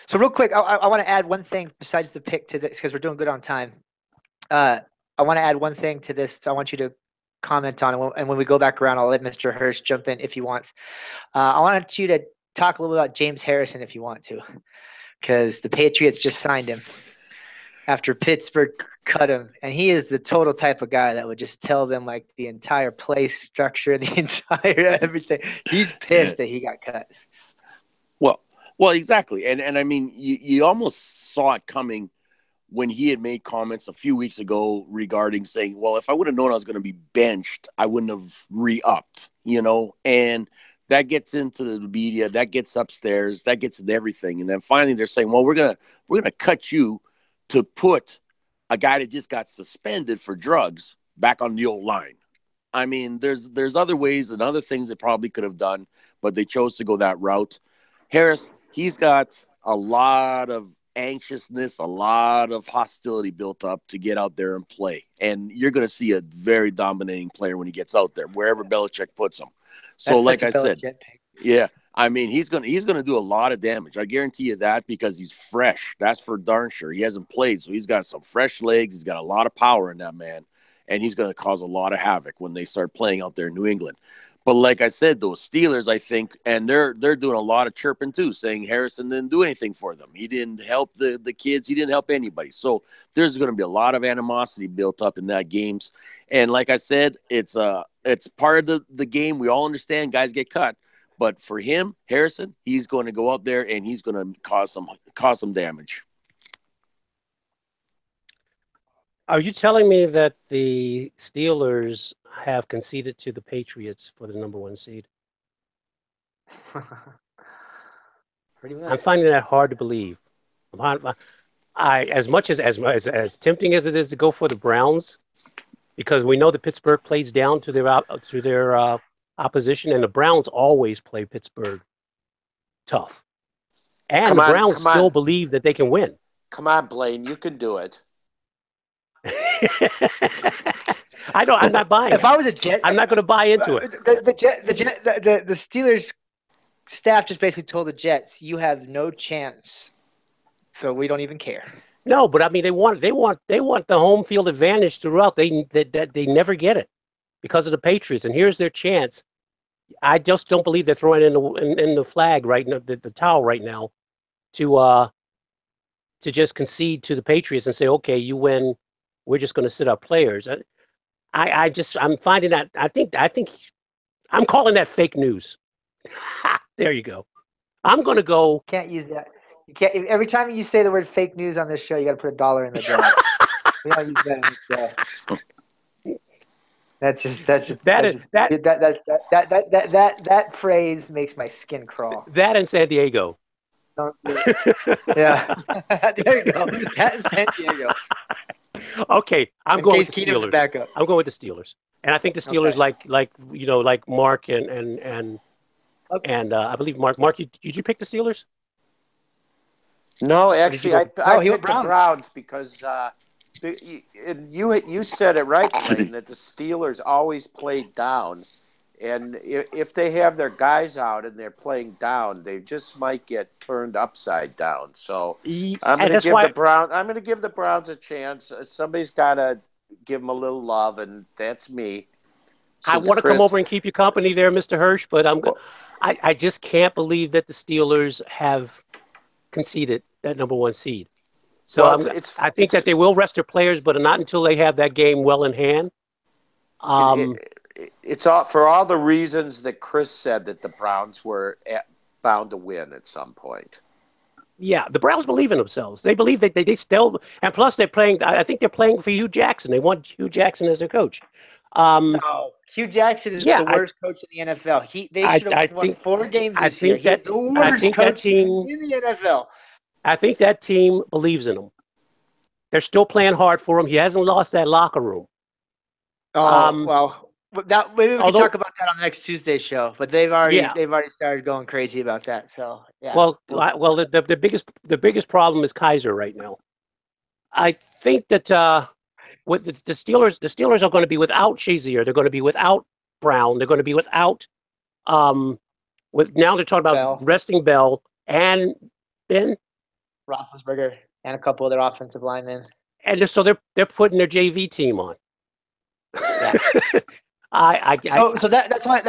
So real quick, I want to add one thing besides the pick to this because we're doing good on time. I want to add one thing to this. I want you to comment on it, and when we go back around, I'll let Mr. Hurst jump in if he wants. I want you to talk a little bit about James Harrison if you want to. Because the Patriots just signed him after Pittsburgh cut him. And he is the total type of guy that would just tell them, like, the entire play structure, the entire everything. He's pissed that he got cut. Well, exactly. And I mean, you almost saw it coming when he had made comments a few weeks ago regarding saying, well, if I would have known I was going to be benched, I wouldn't have re-upped, and that gets into the media, that gets upstairs, that gets into everything. And then finally they're saying, well, we're gonna cut you to put a guy that just got suspended for drugs back on the old line. I mean, there's other ways and other things they probably could have done, but they chose to go that route. Harris, he's got a lot of anxiousness, a lot of hostility built up to get out there and play. And you're going to see a very dominating player when he gets out there, wherever Belichick puts him. So, like I said, yeah, I mean, he's gonna do a lot of damage. I guarantee you that because he's fresh. That's for darn sure. He hasn't played, so he's got some fresh legs. He's got a lot of power in that man, and he's gonna cause a lot of havoc when they start playing out there in New England. But like I said, those Steelers, I think, and they're doing a lot of chirping too, saying Harrison didn't do anything for them. He didn't help the kids. He didn't help anybody. So there's going to be a lot of animosity built up in that games. And like I said, it's part of the game. We all understand guys get cut. But for him, Harrison, he's going to go out there and he's going to cause some damage. Are you telling me that the Steelers have conceded to the Patriots for the number 1 seed? I'm finding that hard to believe. As much as tempting as it is to go for the Browns, because we know that Pittsburgh plays down to their opposition, and the Browns always play Pittsburgh tough. And the Browns still believe that they can win. Come on, Blaine, you can do it. I'm not buying. If I was a Jet, I'm not going to buy into it. The Steelers staff just basically told the Jets, "You have no chance, so we don't even care." No, but I mean, they want the home field advantage throughout. They never get it because of the Patriots, and here's their chance. I just don't believe they're throwing in the flag right now, the towel right now, to just concede to the Patriots and say, "Okay, you win. We're just going to sit our players." I'm finding that I think I'm calling that fake news. There you go. I'm going to go. Can't use that. You can't. Every time you say the word fake news on this show, you got to put $1 in the jar. We don't use that on this show. That's just that phrase makes my skin crawl. That in San Diego. Don't do it. Yeah. There you go. That in San Diego. Okay, I'm going with the Keenum's Steelers. backup. I'm going with the Steelers, and I think the Steelers, Okay. like Mark and I believe Mark. Mark, did you pick the Steelers? No, actually, I he went picked the Browns because you said it right, Clayton, that the Steelers always play down. And if they have their guys out and they're playing down, they just might get turned upside down. So I'm going to give the Browns a chance. Somebody's got to give them a little love, and that's me. I want to come over and keep you company there, Mr. Hirsch, but I just can't believe that the Steelers have conceded that number 1 seed. So I think that they will rest their players, but not until they have that game well in hand. It's all for all the reasons that Chris said that the Browns were bound to win at some point. Yeah, the Browns believe in themselves. They believe that they still, and plus they're playing. I think they're playing for Hugh Jackson. They want Hugh Jackson as their coach. No, Hugh Jackson is the worst coach in the NFL. They should have won 4 games this year. He's the worst coach in the NFL. I think that team believes in him. They're still playing hard for him. He hasn't lost that locker room. Well. Maybe we can talk about that on next Tuesday's show. But they've already started going crazy about that. So yeah. Well, the biggest problem is Kaiser right now. I think that with the Steelers are going to be without Shazier. They're going to be without Brown. They're going to be without now they're talking about resting Bell and Ben Roethlisberger and a couple of their offensive linemen. And so they're putting their JV team on. Yeah. That's why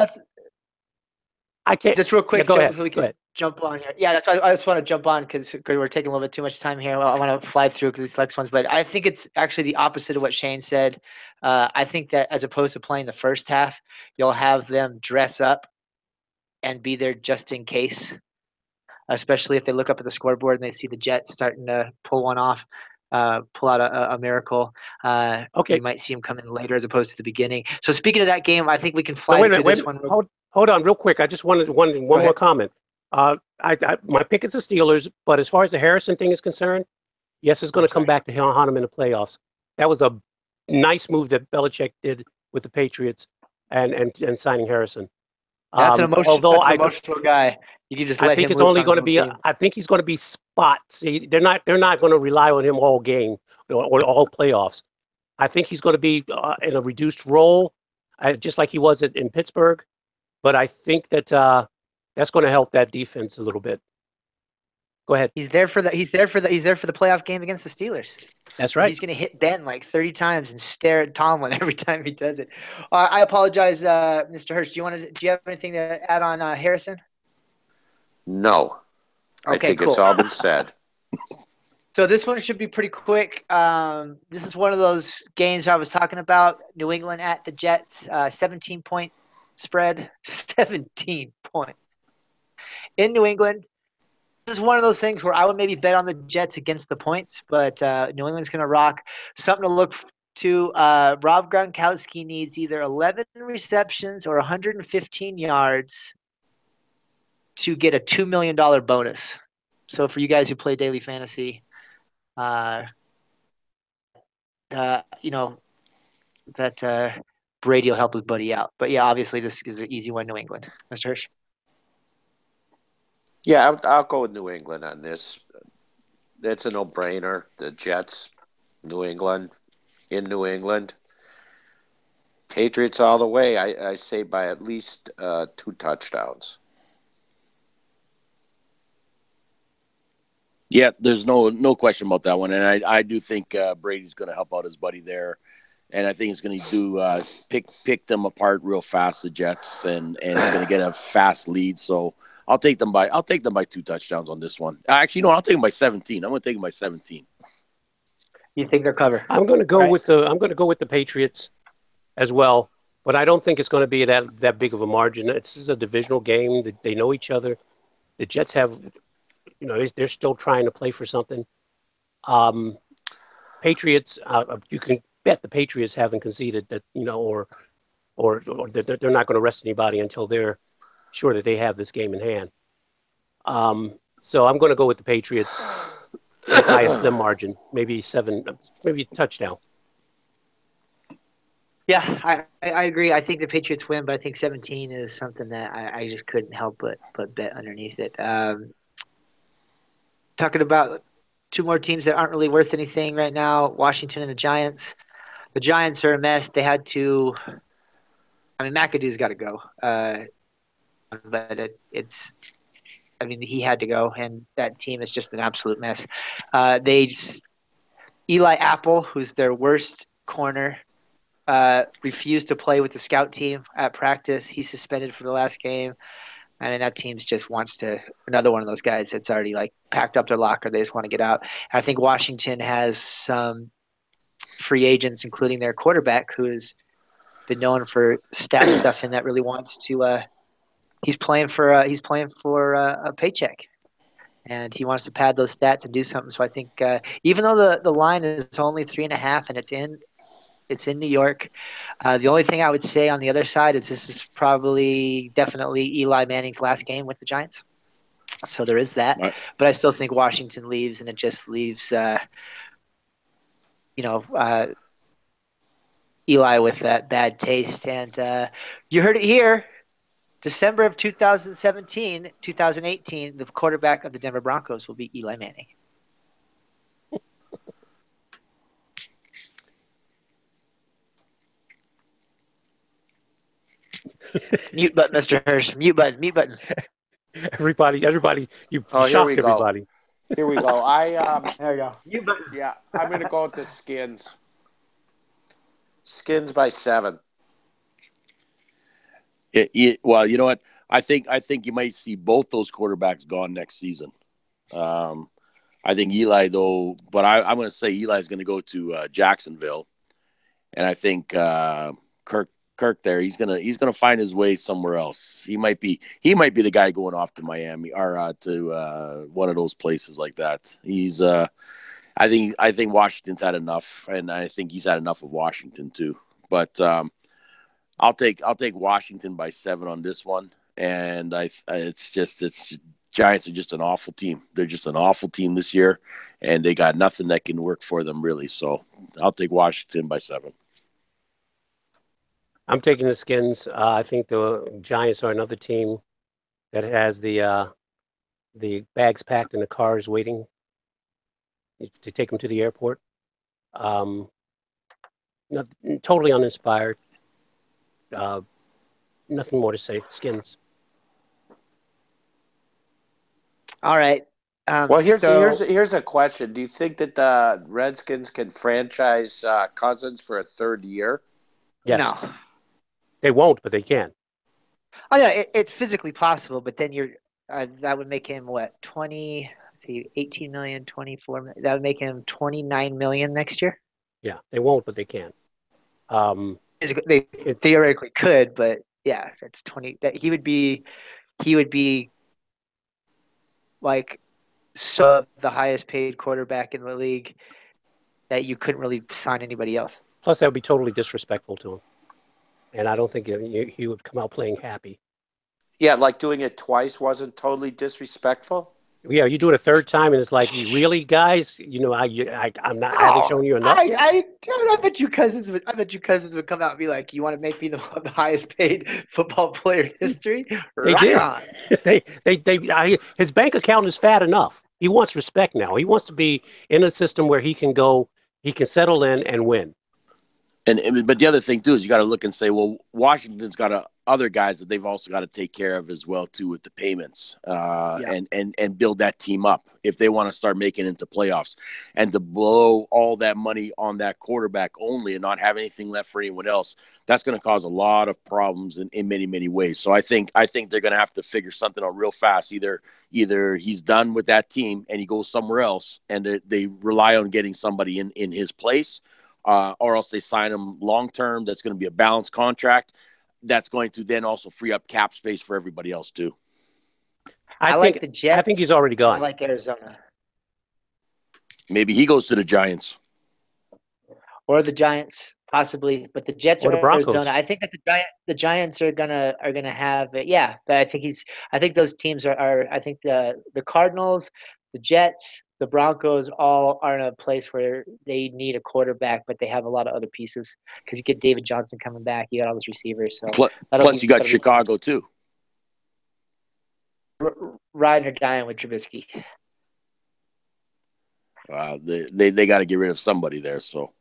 I can't just real quick so we can jump on here. Yeah, that's why I just want to jump on because we're taking a little bit too much time here. I want to fly through these next ones, but I think it's actually the opposite of what Shane said. I think that as opposed to playing the first half, you'll have them dress up and be there just in case, especially if they look up at the scoreboard and they see the Jets starting to pull one off. Pull out a miracle. Okay. You might see him come in later as opposed to the beginning. So speaking of that game, I think we can fly through this one. Hold on real quick. I just wanted one more comment. My pick is the Steelers, but as far as the Harrison thing is concerned, yes, it's going to come back to haunt him in the playoffs. That was a nice move that Belichick did with the Patriots and signing Harrison. That's an emotional guy. You can just let him. I think it's only going to be. I think he's going to be spot. See, they're not going to rely on him all game or all playoffs. I think he's going to be in a reduced role, just like he was in Pittsburgh. But I think that that's going to help that defense a little bit. Go ahead. He's there for the playoff game against the Steelers. That's right. He's going to hit Ben like 30 times and stare at Tomlin every time he does it. I apologize, Mr. Hirsch. Do you have anything to add on Harrison? No. Okay, I think cool. it's all been said. So this one should be pretty quick. This is one of those games I was talking about. New England at the Jets, 17-point spread, 17 points. In New England, this is one of those things where I would maybe bet on the Jets against the points, but New England's going to rock. Something to look to. Rob Gronkowski needs either 11 receptions or 115 yards to get a $2 million bonus. So for you guys who play daily fantasy, that Brady will help his buddy out. But yeah, obviously this is an easy one, New England. Mr. Hirsch? Yeah, I'll go with New England on this. That's a no-brainer. The Jets, New England, in New England. Patriots all the way. I say by at least 2 touchdowns. Yeah, there's no question about that one, and I do think Brady's going to help out his buddy there, and I think he's going to pick them apart real fast, the Jets, and he's going to get a fast lead. So I'll take them by 2 touchdowns on this one. Actually, no, I'll take them by 17. I'm going to take them by 17. You think they're covered? I'm going to go with the Patriots as well, but I don't think it's going to be that big of a margin. This is a divisional game. They know each other. The Jets have, they're still trying to play for something. Patriots, you can bet the Patriots haven't conceded that, or that they're not going to rest anybody until they're sure that they have this game in hand. So I'm going to go with the Patriots by a slim margin, maybe 7, maybe a touchdown. Yeah, I agree. I think the Patriots win, but I think 17 is something that I just couldn't help but bet underneath it. Talking about two more teams that aren't really worth anything right now, Washington and the Giants. The Giants are a mess. They had to – McAdoo's got to go. But he had to go, and that team is just an absolute mess. Eli Apple, who's their worst corner, refused to play with the scout team at practice. He's suspended for the last game. And that team just wants to – another one of those guys that's already, packed up their locker. They just want to get out. And I think Washington has some free agents, including their quarterback, who's been known for stat stuff and that really wants to he's playing for a paycheck. And he wants to pad those stats and do something. So I think even though the line is only 3.5 and it's in New York. The only thing I would say on the other side is this is definitely Eli Manning's last game with the Giants. So there is that. Right. But I still think Washington leaves, and it just leaves, Eli with that bad taste. And you heard it here. December of 2018, the quarterback of the Denver Broncos will be Eli Manning. Mute button, Mr. Hirsch. Mute button. Everybody, you shocked everybody. Here we go. There we go. Mute button. Yeah, I'm going to go with the Skins. Skins by 7. Well, you know what? I think you might see both those quarterbacks gone next season. I think Eli, though, but I'm going to say Eli's going to go to Jacksonville, and I think Kirk there, he's gonna find his way somewhere else. He might be the guy going off to Miami or to one of those places like that. He's I think Washington's had enough, and I think he's had enough of Washington too. But I'll take Washington by 7 on this one, and it's Giants are just an awful team. They're just an awful team this year, and they got nothing that can work for them really. So I'll take Washington by 7. I'm taking the Skins. I think the Giants are another team that has the bags packed and the cars waiting to take them to the airport. Totally uninspired. Nothing more to say. Skins. All right. Well, here's a question. Do you think that the Redskins can franchise Cousins for a 3rd year? Yes. No. They won't, but they can. Oh yeah, it's physically possible, but then that would make him what 18 million, 24 million. That would make him 29 million next year. Yeah, they won't, but they can. They theoretically could, but yeah, that's 20. That he would be like the highest paid quarterback in the league that you couldn't really sign anybody else. Plus, that would be totally disrespectful to him. And I don't think he would come out playing happy. Yeah, like doing it twice wasn't totally disrespectful. Yeah, you do it a 3rd time, and it's like, really, guys? I'm not. I haven't shown you enough. I bet you Cousins would come out and be like, "You want to make me the highest paid football player in history?" They did. His bank account is fat enough. He wants respect now. He wants to be in a system where he can settle in and win. But the other thing too is you got to look and say, well, Washington's got other guys that they've also got to take care of as well too with the payments, and build that team up if they want to start making it into playoffs. And to blow all that money on that quarterback only and not have anything left for anyone else, that's going to cause a lot of problems in many, many ways. So I think they're going to have to figure something out real fast. Either he's done with that team and he goes somewhere else, and they rely on getting somebody in his place. Or else they sign him long-term. That's going to be a balanced contract. That's going to then also free up cap space for everybody else too. I think like the Jets. I think he's already I gone. like Arizona. Maybe he goes to the Giants. Or the Giants, possibly, but the Jets Or or the Broncos. Arizona. I think that the Giants are gonna have it. Yeah, but I think those teams are I think the Cardinals, the Jets, the Broncos all are in a place where they need a quarterback, but they have a lot of other pieces because you get David Johnson coming back, you got all those receivers. So Plus, you got Chicago too. riding or dying with Trubisky. They got to get rid of somebody there. So.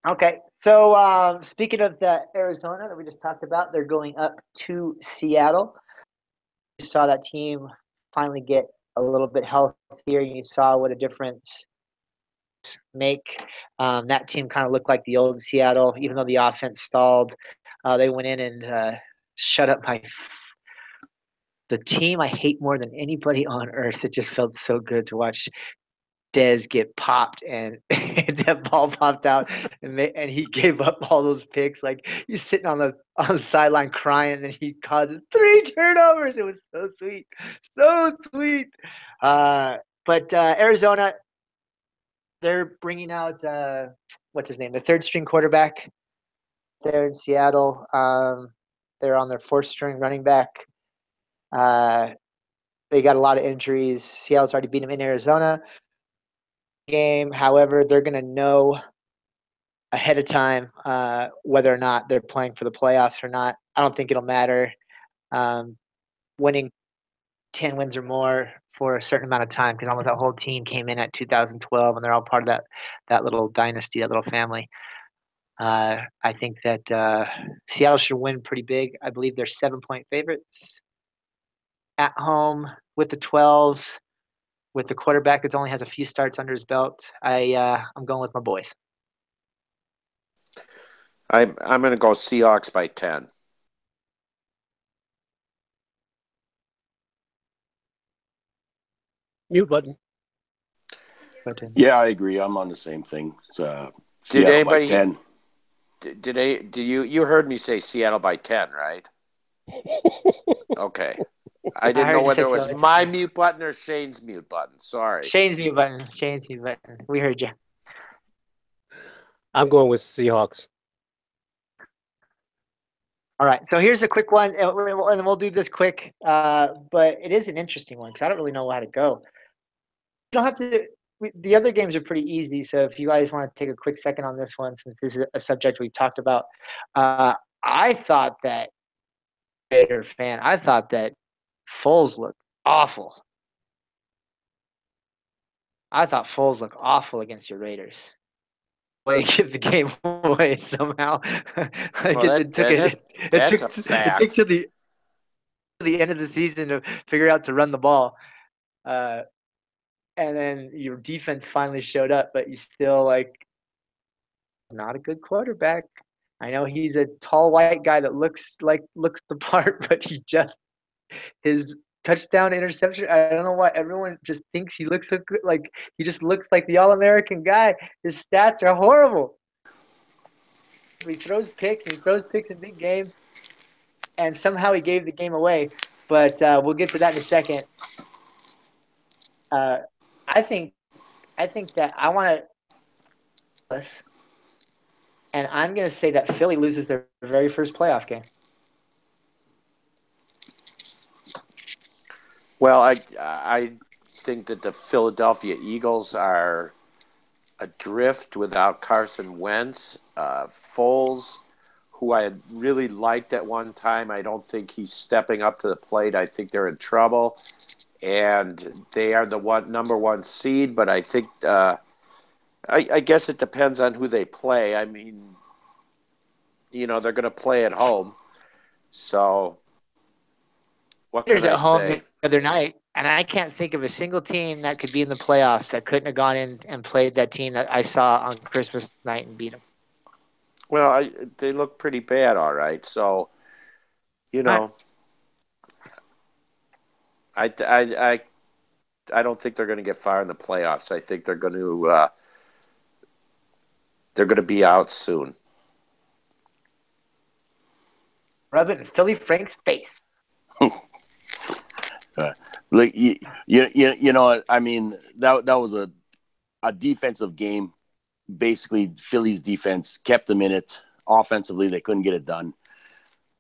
Okay, so speaking of the Arizona that we just talked about, they're going up to Seattle. You saw that team finally get a little bit healthier. You saw what a difference make. That team kind of looked like the old Seattle, even though the offense stalled. They went in and shut up the team I hate more than anybody on earth. It just felt so good to watch Dez get popped and that ball popped out and he gave up all those picks. Like he's sitting on the sideline crying and he causes 3 turnovers. It was so sweet. So sweet. But Arizona, they're bringing out what's his name? The third string quarterback there in Seattle. They're on their 4th string running back. They got a lot of injuries. Seattle's already beat them in Arizona game. However, they're going to know ahead of time whether or not they're playing for the playoffs or not. I don't think it'll matter. Winning 10 wins or more for a certain amount of time, because almost that whole team came in at 2012 and they're all part of that little dynasty, that little family. I think that Seattle should win pretty big. I believe they're 7-point favorites at home with the 12s. With the quarterback that only has a few starts under his belt, I'm going with my boys. I'm going to go Seahawks by 10. Mute button. Yeah, I agree. I'm on the same thing. Did Seattle anybody by 10? Do you heard me say Seattle by 10, right? Okay. I didn't know whether it was my mute button or Shane's mute button. Sorry. Shane's mute button. We heard you. I'm going with Seahawks. All right. So here's a quick one, and we'll do this quick, but it is an interesting one because I don't really know how to go. You don't have to. The other games are pretty easy, so if you guys want to take a quick second on this one, since this is a subject we've talked about, I thought that Foles looked awful. I thought Foles looked awful against your Raiders. Way to give the game away somehow. It took to the end of the season to figure out to run the ball. And then your defense finally showed up, but you still not a good quarterback. I know he's a tall white guy that looks the part, but his touchdown interception. I don't know why everyone just thinks he looks so good. Like he just looks like the All-American guy. His stats are horrible. He throws picks in big games, and somehow he gave the game away. But we'll get to that in a second. I think that I want to, and I'm going to say that Philly loses their very first playoff game. Well, I think that the Philadelphia Eagles are adrift without Carson Wentz. Foles, who I had really liked at one time, I don't think he's stepping up to the plate. I think they're in trouble, and they are the number 1 seed. But I think I guess it depends on who they play. I mean, they're going to play at home, so. What can I at home say? The other night, and I can't think of a single team that could be in the playoffs that couldn't have gone in and played that team that I saw on Christmas night and beat them. Well, they look pretty bad, all right. So, I don't think they're going to get far in the playoffs. I think they're going to be out soon. Rub it in Philly Frank's face. Like you know, I mean that was a defensive game. Basically, Philly's defense kept them in it. Offensively, they couldn't get it done.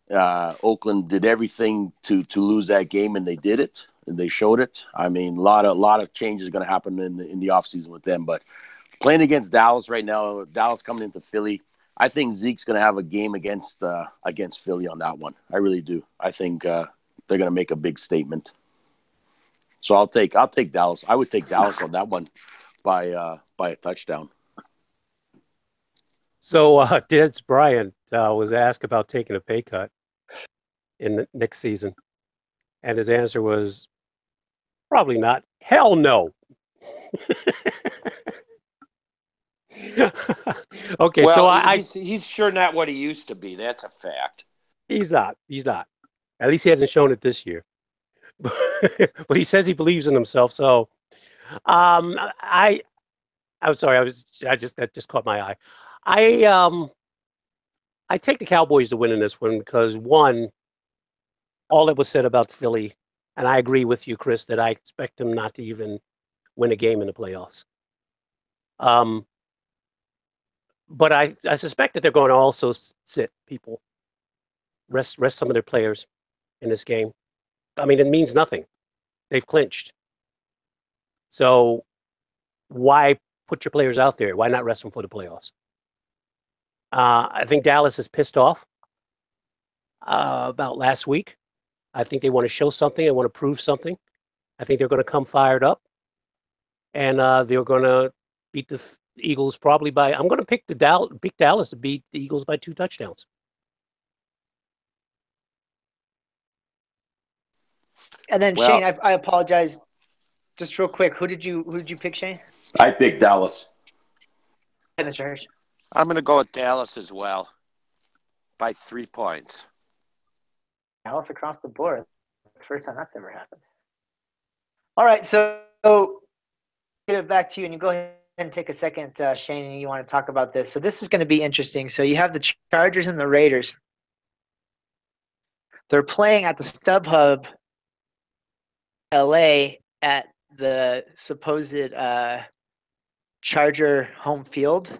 Oakland did everything to lose that game, and they did it. And they showed it. I mean, a lot of changes going to happen in the offseason with them. But playing against Dallas right now, Dallas coming into Philly, I think Zeke's going to have a game against Philly on that one. I really do. I think they're going to make a big statement. So I'll take Dallas. I would take Dallas on that one by a touchdown. So Des Bryant was asked about taking a pay cut in the next season, and his answer was probably not. Hell no. Okay, well, so he's sure not what he used to be. That's a fact. He's not. At least he hasn't shown it this year. But he says he believes in himself. So, I'm sorry. That just caught my eye. I take the Cowboys to win in this one because one, all that was said about Philly, and I agree with you, Chris, that I expect them not to even win a game in the playoffs. But I suspect that they're going to also sit people, rest some of their players in this game. I mean, it means nothing. They've clinched. So why put your players out there? Why not rest them for the playoffs? I think Dallas is pissed off about last week. I think they want to show something. They want to prove something. I think they're going to come fired up. And they're going to beat the Eagles probably by. I'm going to pick Dallas to beat the Eagles by 2 touchdowns. And then Shane, I apologize. Just real quick, who did you pick, Shane? I picked Dallas. Hey, Mr. Hirsch. I'm going to go with Dallas as well by 3 points. Dallas across the board. First time that's ever happened. All right, so get it back to you, and you go ahead and take a second, Shane, and you want to talk about this. So this is going to be interesting. So you have the Chargers and the Raiders. They're playing at the StubHub LA at the supposed Charger home field.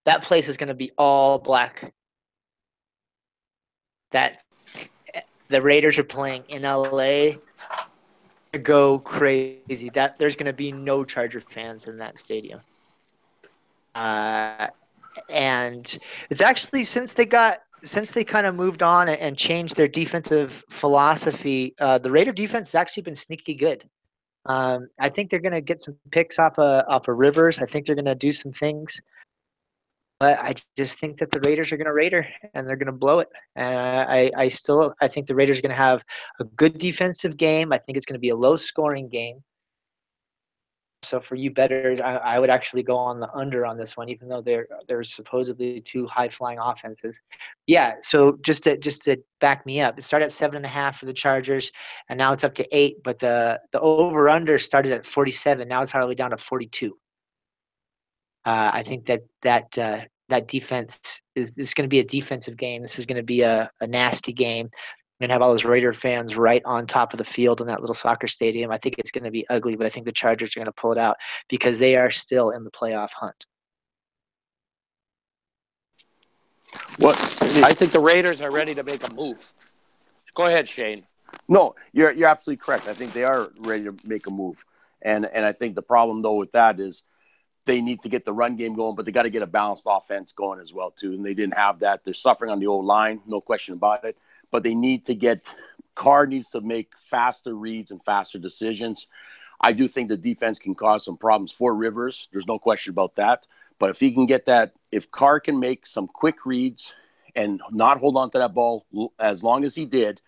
That place is going to be all black. That the Raiders are playing in LA to go crazy. That there's going to be no Charger fans in that stadium. And it's actually since they kind of moved on and changed their defensive philosophy, the Raider defense has actually been sneaky good. I think they're going to get some picks off of Rivers. I think they're going to do some things. But I just think that the Raiders are going to Raider, and they're going to blow it. I think the Raiders are going to have a good defensive game. I think it's going to be a low-scoring game. So for you bettors, I would actually go on the under on this one, even though they're supposedly 2 high-flying offenses. Yeah. So just to back me up, it started at 7.5 for the Chargers, and now it's up to 8. But the over/under started at 47. Now it's hardly down to 42. I think that defense is going to be a defensive game. This is going to be a nasty game. You're going to have all those Raider fans right on top of the field in that little soccer stadium. I think it's going to be ugly, but I think the Chargers are going to pull it out because they are still in the playoff hunt. I think the Raiders are ready to make a move. Go ahead, Shane. No, you're absolutely correct. I think they are ready to make a move. And I think the problem, though, with that is they need to get the run game going, but they got to get a balanced offense going as well, too. And they didn't have that. They're suffering on the O-line, no question about it. But they need to get – Carr needs to make faster reads and faster decisions. I do think the defense can cause some problems for Rivers. There's no question about that. But if he can get that – if Carr can make some quick reads and not hold on to that ball as long as he did,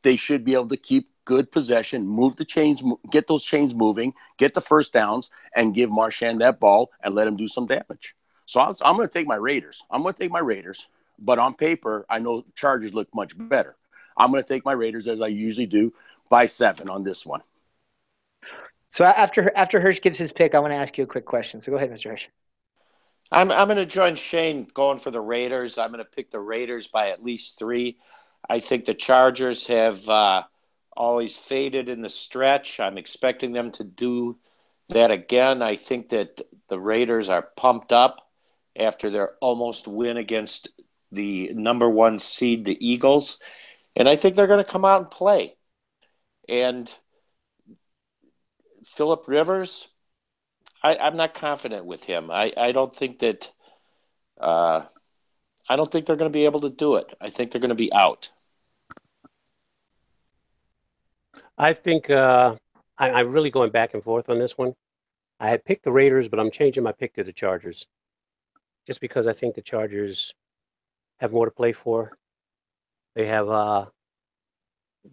they should be able to keep good possession, move the chains, get those chains moving, get the first downs, and give Marchand that ball and let him do some damage. So I'm going to take my Raiders. But on paper, I know Chargers look much better. I'm going to take my Raiders, as I usually do, by 7 on this one. So after Hirsch gives his pick, I want to ask you a quick question. So go ahead, Mr. Hirsch. I'm going to join Shane going for the Raiders. I'm going to pick the Raiders by at least 3. I think the Chargers have always faded in the stretch. I'm expecting them to do that again. I think that the Raiders are pumped up after their almost win against the number 1 seed, the Eagles. And I think they're going to come out and play. And Phillip Rivers, I'm not confident with him. I don't think that I don't think they're going to be able to do it. I think they're going to be out. I think I'm really going back and forth on this one. I had picked the Raiders, but I'm changing my pick to the Chargers, just because I think the Chargers have more to play for. They have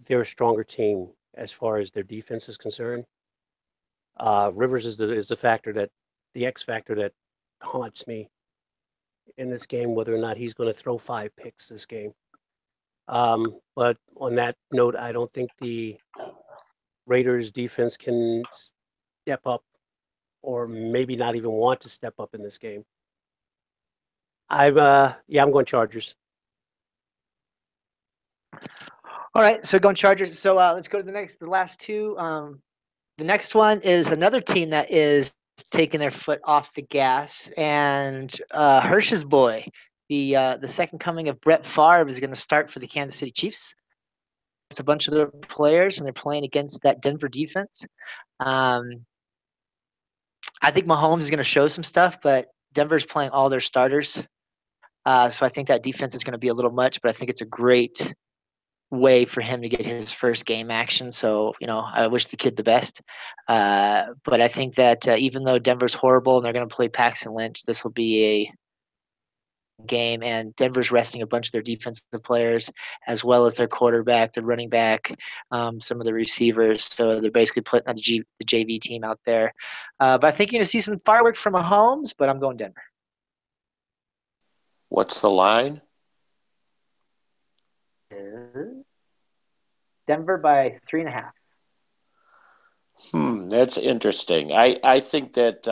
they're a stronger team as far as their defense is concerned. Rivers is the factor the X factor that haunts me in this game, whether or not he's going to throw 5 picks this game. But on that note, I don't think the Raiders defense can step up, or maybe not even want to step up in this game. I'm going Chargers. All right, so going Chargers. So let's go to the last two. The next one is another team that is taking their foot off the gas, and Hirsch's boy, the second coming of Brett Favre, is going to start for the Kansas City Chiefs. It's a bunch of their players, and they're playing against that Denver defense. I think Mahomes is going to show some stuff, but Denver's playing all their starters. So I think that defense is going to be a little much, but I think it's a great way for him to get his first game action. So, I wish the kid the best. But I think that even though Denver's horrible and they're going to play Paxton Lynch, this will be a game, and Denver's resting a bunch of their defensive players as well as their quarterback, their running back, some of the receivers. So they're basically putting the JV team out there. But I think you're going to see some fireworks from Mahomes, but I'm going Denver. What's the line? Denver by 3.5. That's interesting. I think that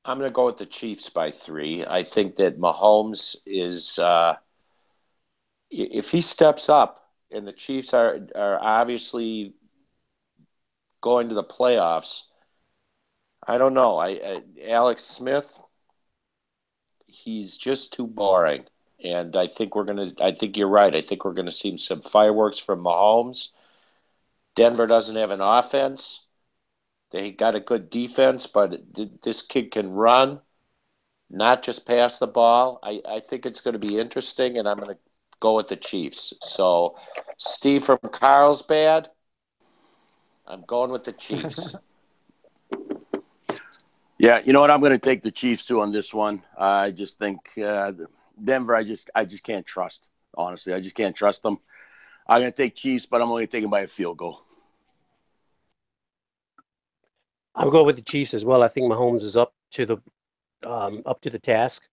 I'm going to go with the Chiefs by 3. I think that Mahomes is, if he steps up, and the Chiefs are obviously going to the playoffs, I don't know. Alex Smith, he's just too boring. And I think you're right. I think we're going to see some fireworks from Mahomes. Denver doesn't have an offense. They got a good defense, but this kid can run, not just pass the ball. I think it's going to be interesting, and I'm going to go with the Chiefs. So, Steve from Carlsbad, I'm going with the Chiefs. Yeah, you know what? I'm going to take the Chiefs too on this one. I just think Denver, I just can't trust. Honestly, I just can't trust them. I'm going to take Chiefs, but I'm only taking by a field goal. I'll go with the Chiefs as well. I think Mahomes is up to the task,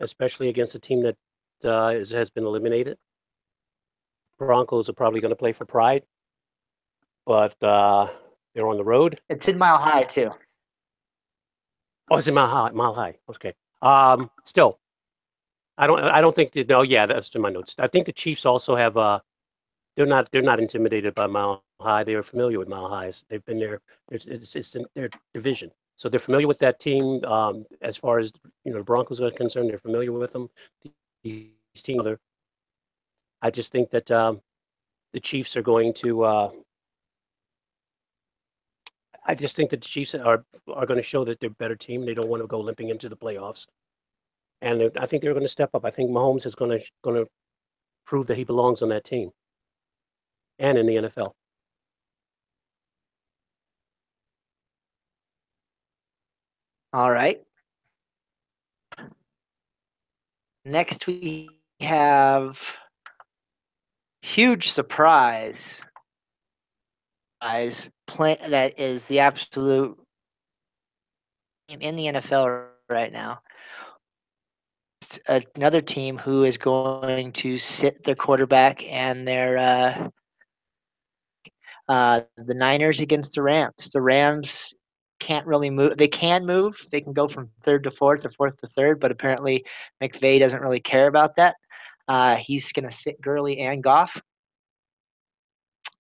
especially against a team that has been eliminated. Broncos are probably going to play for pride, but they're on the road. It's in Mile High too. Oh, it's in Mile High. Mile High. Okay. Still, I don't think that. No, yeah, that's in my notes. I think the Chiefs also have. They're not intimidated by Mile High. They are familiar with Mile Highs. They've been there. It's in their division, so they're familiar with that team. As far as the Broncos are concerned, they're familiar with them. These teams are. I just think that the Chiefs are going to. I just think that the Chiefs are going to show that they're a better team. They don't want to go limping into the playoffs, and I think they're going to step up. I think Mahomes is going to prove that he belongs on that team and in the NFL. All right. Next, we have huge surprise. That is the absolute team in the NFL right now. It's another team who is going to sit their quarterback and their the Niners against the Rams. The Rams can't really move. They can move. They can go from third to fourth or fourth to third, but apparently McVay doesn't really care about that. He's going to sit Gurley and Goff.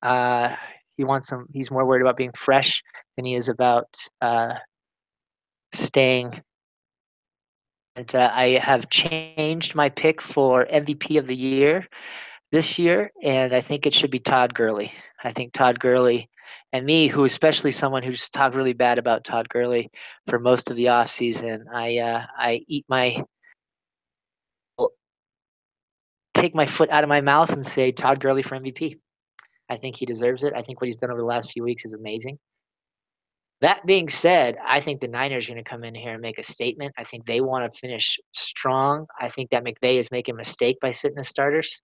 He wants some. He's more worried about being fresh than he is about staying. And I have changed my pick for MVP of the year this year, and I think it should be Todd Gurley. I think Todd Gurley and me, who especially someone who's talked really bad about Todd Gurley for most of the offseason, I take my foot out of my mouth and say Todd Gurley for MVP. I think he deserves it. I think what he's done over the last few weeks is amazing. That being said, I think the Niners are going to come in here and make a statement. I think they want to finish strong. I think that McVay is making a mistake by sitting his starters.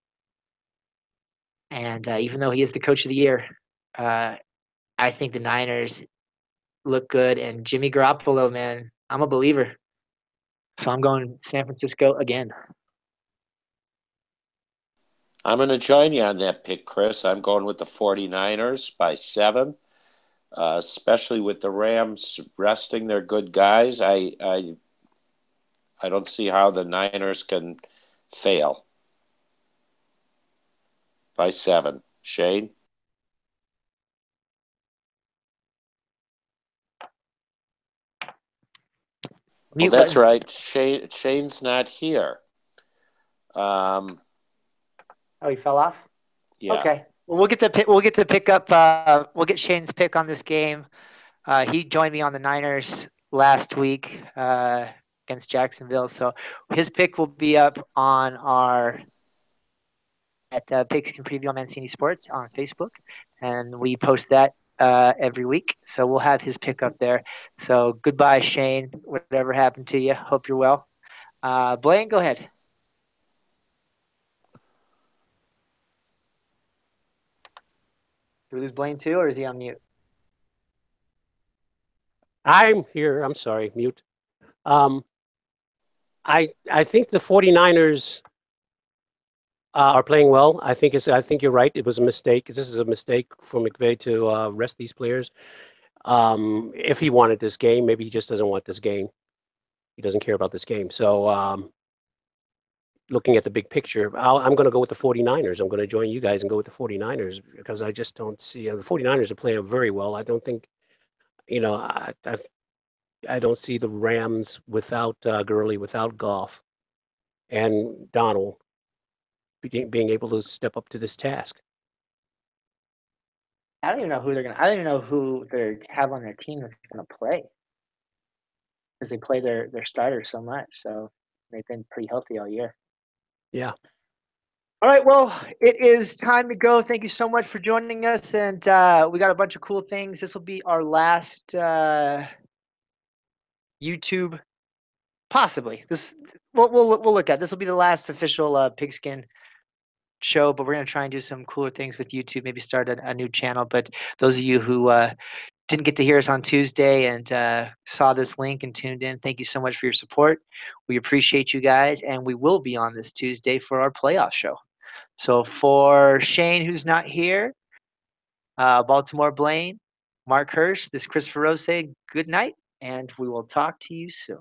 And even though he is the coach of the year, I think the Niners look good. And Jimmy Garoppolo, man, I'm a believer. So I'm going San Francisco again. I'm going to join you on that pick, Chris. I'm going with the 49ers by 7, especially with the Rams resting their good guys. I don't see how the Niners can fail. By 7. Shane? Well, that's right. Shane's not here. Oh, he fell off? Yeah. Okay. Well, we'll get to pick up. We'll get Shane's pick on this game. He joined me on the Niners last week against Jacksonville, so his pick will be up on our Pigskin Preview on Mancini Sports on Facebook, and we post that every week. So we'll have his pick up there. So goodbye, Shane. Whatever happened to you? Hope you're well. Blaine, go ahead. Did we lose Blaine too, or is he on mute? I'm here. I'm sorry, mute. I think the 49ers are playing well. I think you're right. It was a mistake. This is a mistake for McVay to rest these players. If he wanted this game, maybe he just doesn't want this game. He doesn't care about this game. So looking at the big picture, I'm going to go with the 49ers. I'm going to join you guys and go with the 49ers because I just don't see the 49ers are playing very well. I don't think, I don't see the Rams without Gurley, without Goff, and Donald being able to step up to this task. I don't even know who they have on their team that's going to play because they play their starters so much. So they've been pretty healthy all year. Yeah. All right. Well, it is time to go. Thank you so much for joining us, and we got a bunch of cool things. This will be our last YouTube, possibly. We'll look at. This will be the last official Pigskin show, but we're going to try and do some cooler things with YouTube, maybe start a new channel. But those of you who didn't get to hear us on Tuesday and saw this link and tuned in, thank you so much for your support. We appreciate you guys, and we will be on this Tuesday for our playoff show. So for Shane, who's not here, Baltimore Blaine, Mark Hirsch, this is Christopher Rose saying good night, and we will talk to you soon.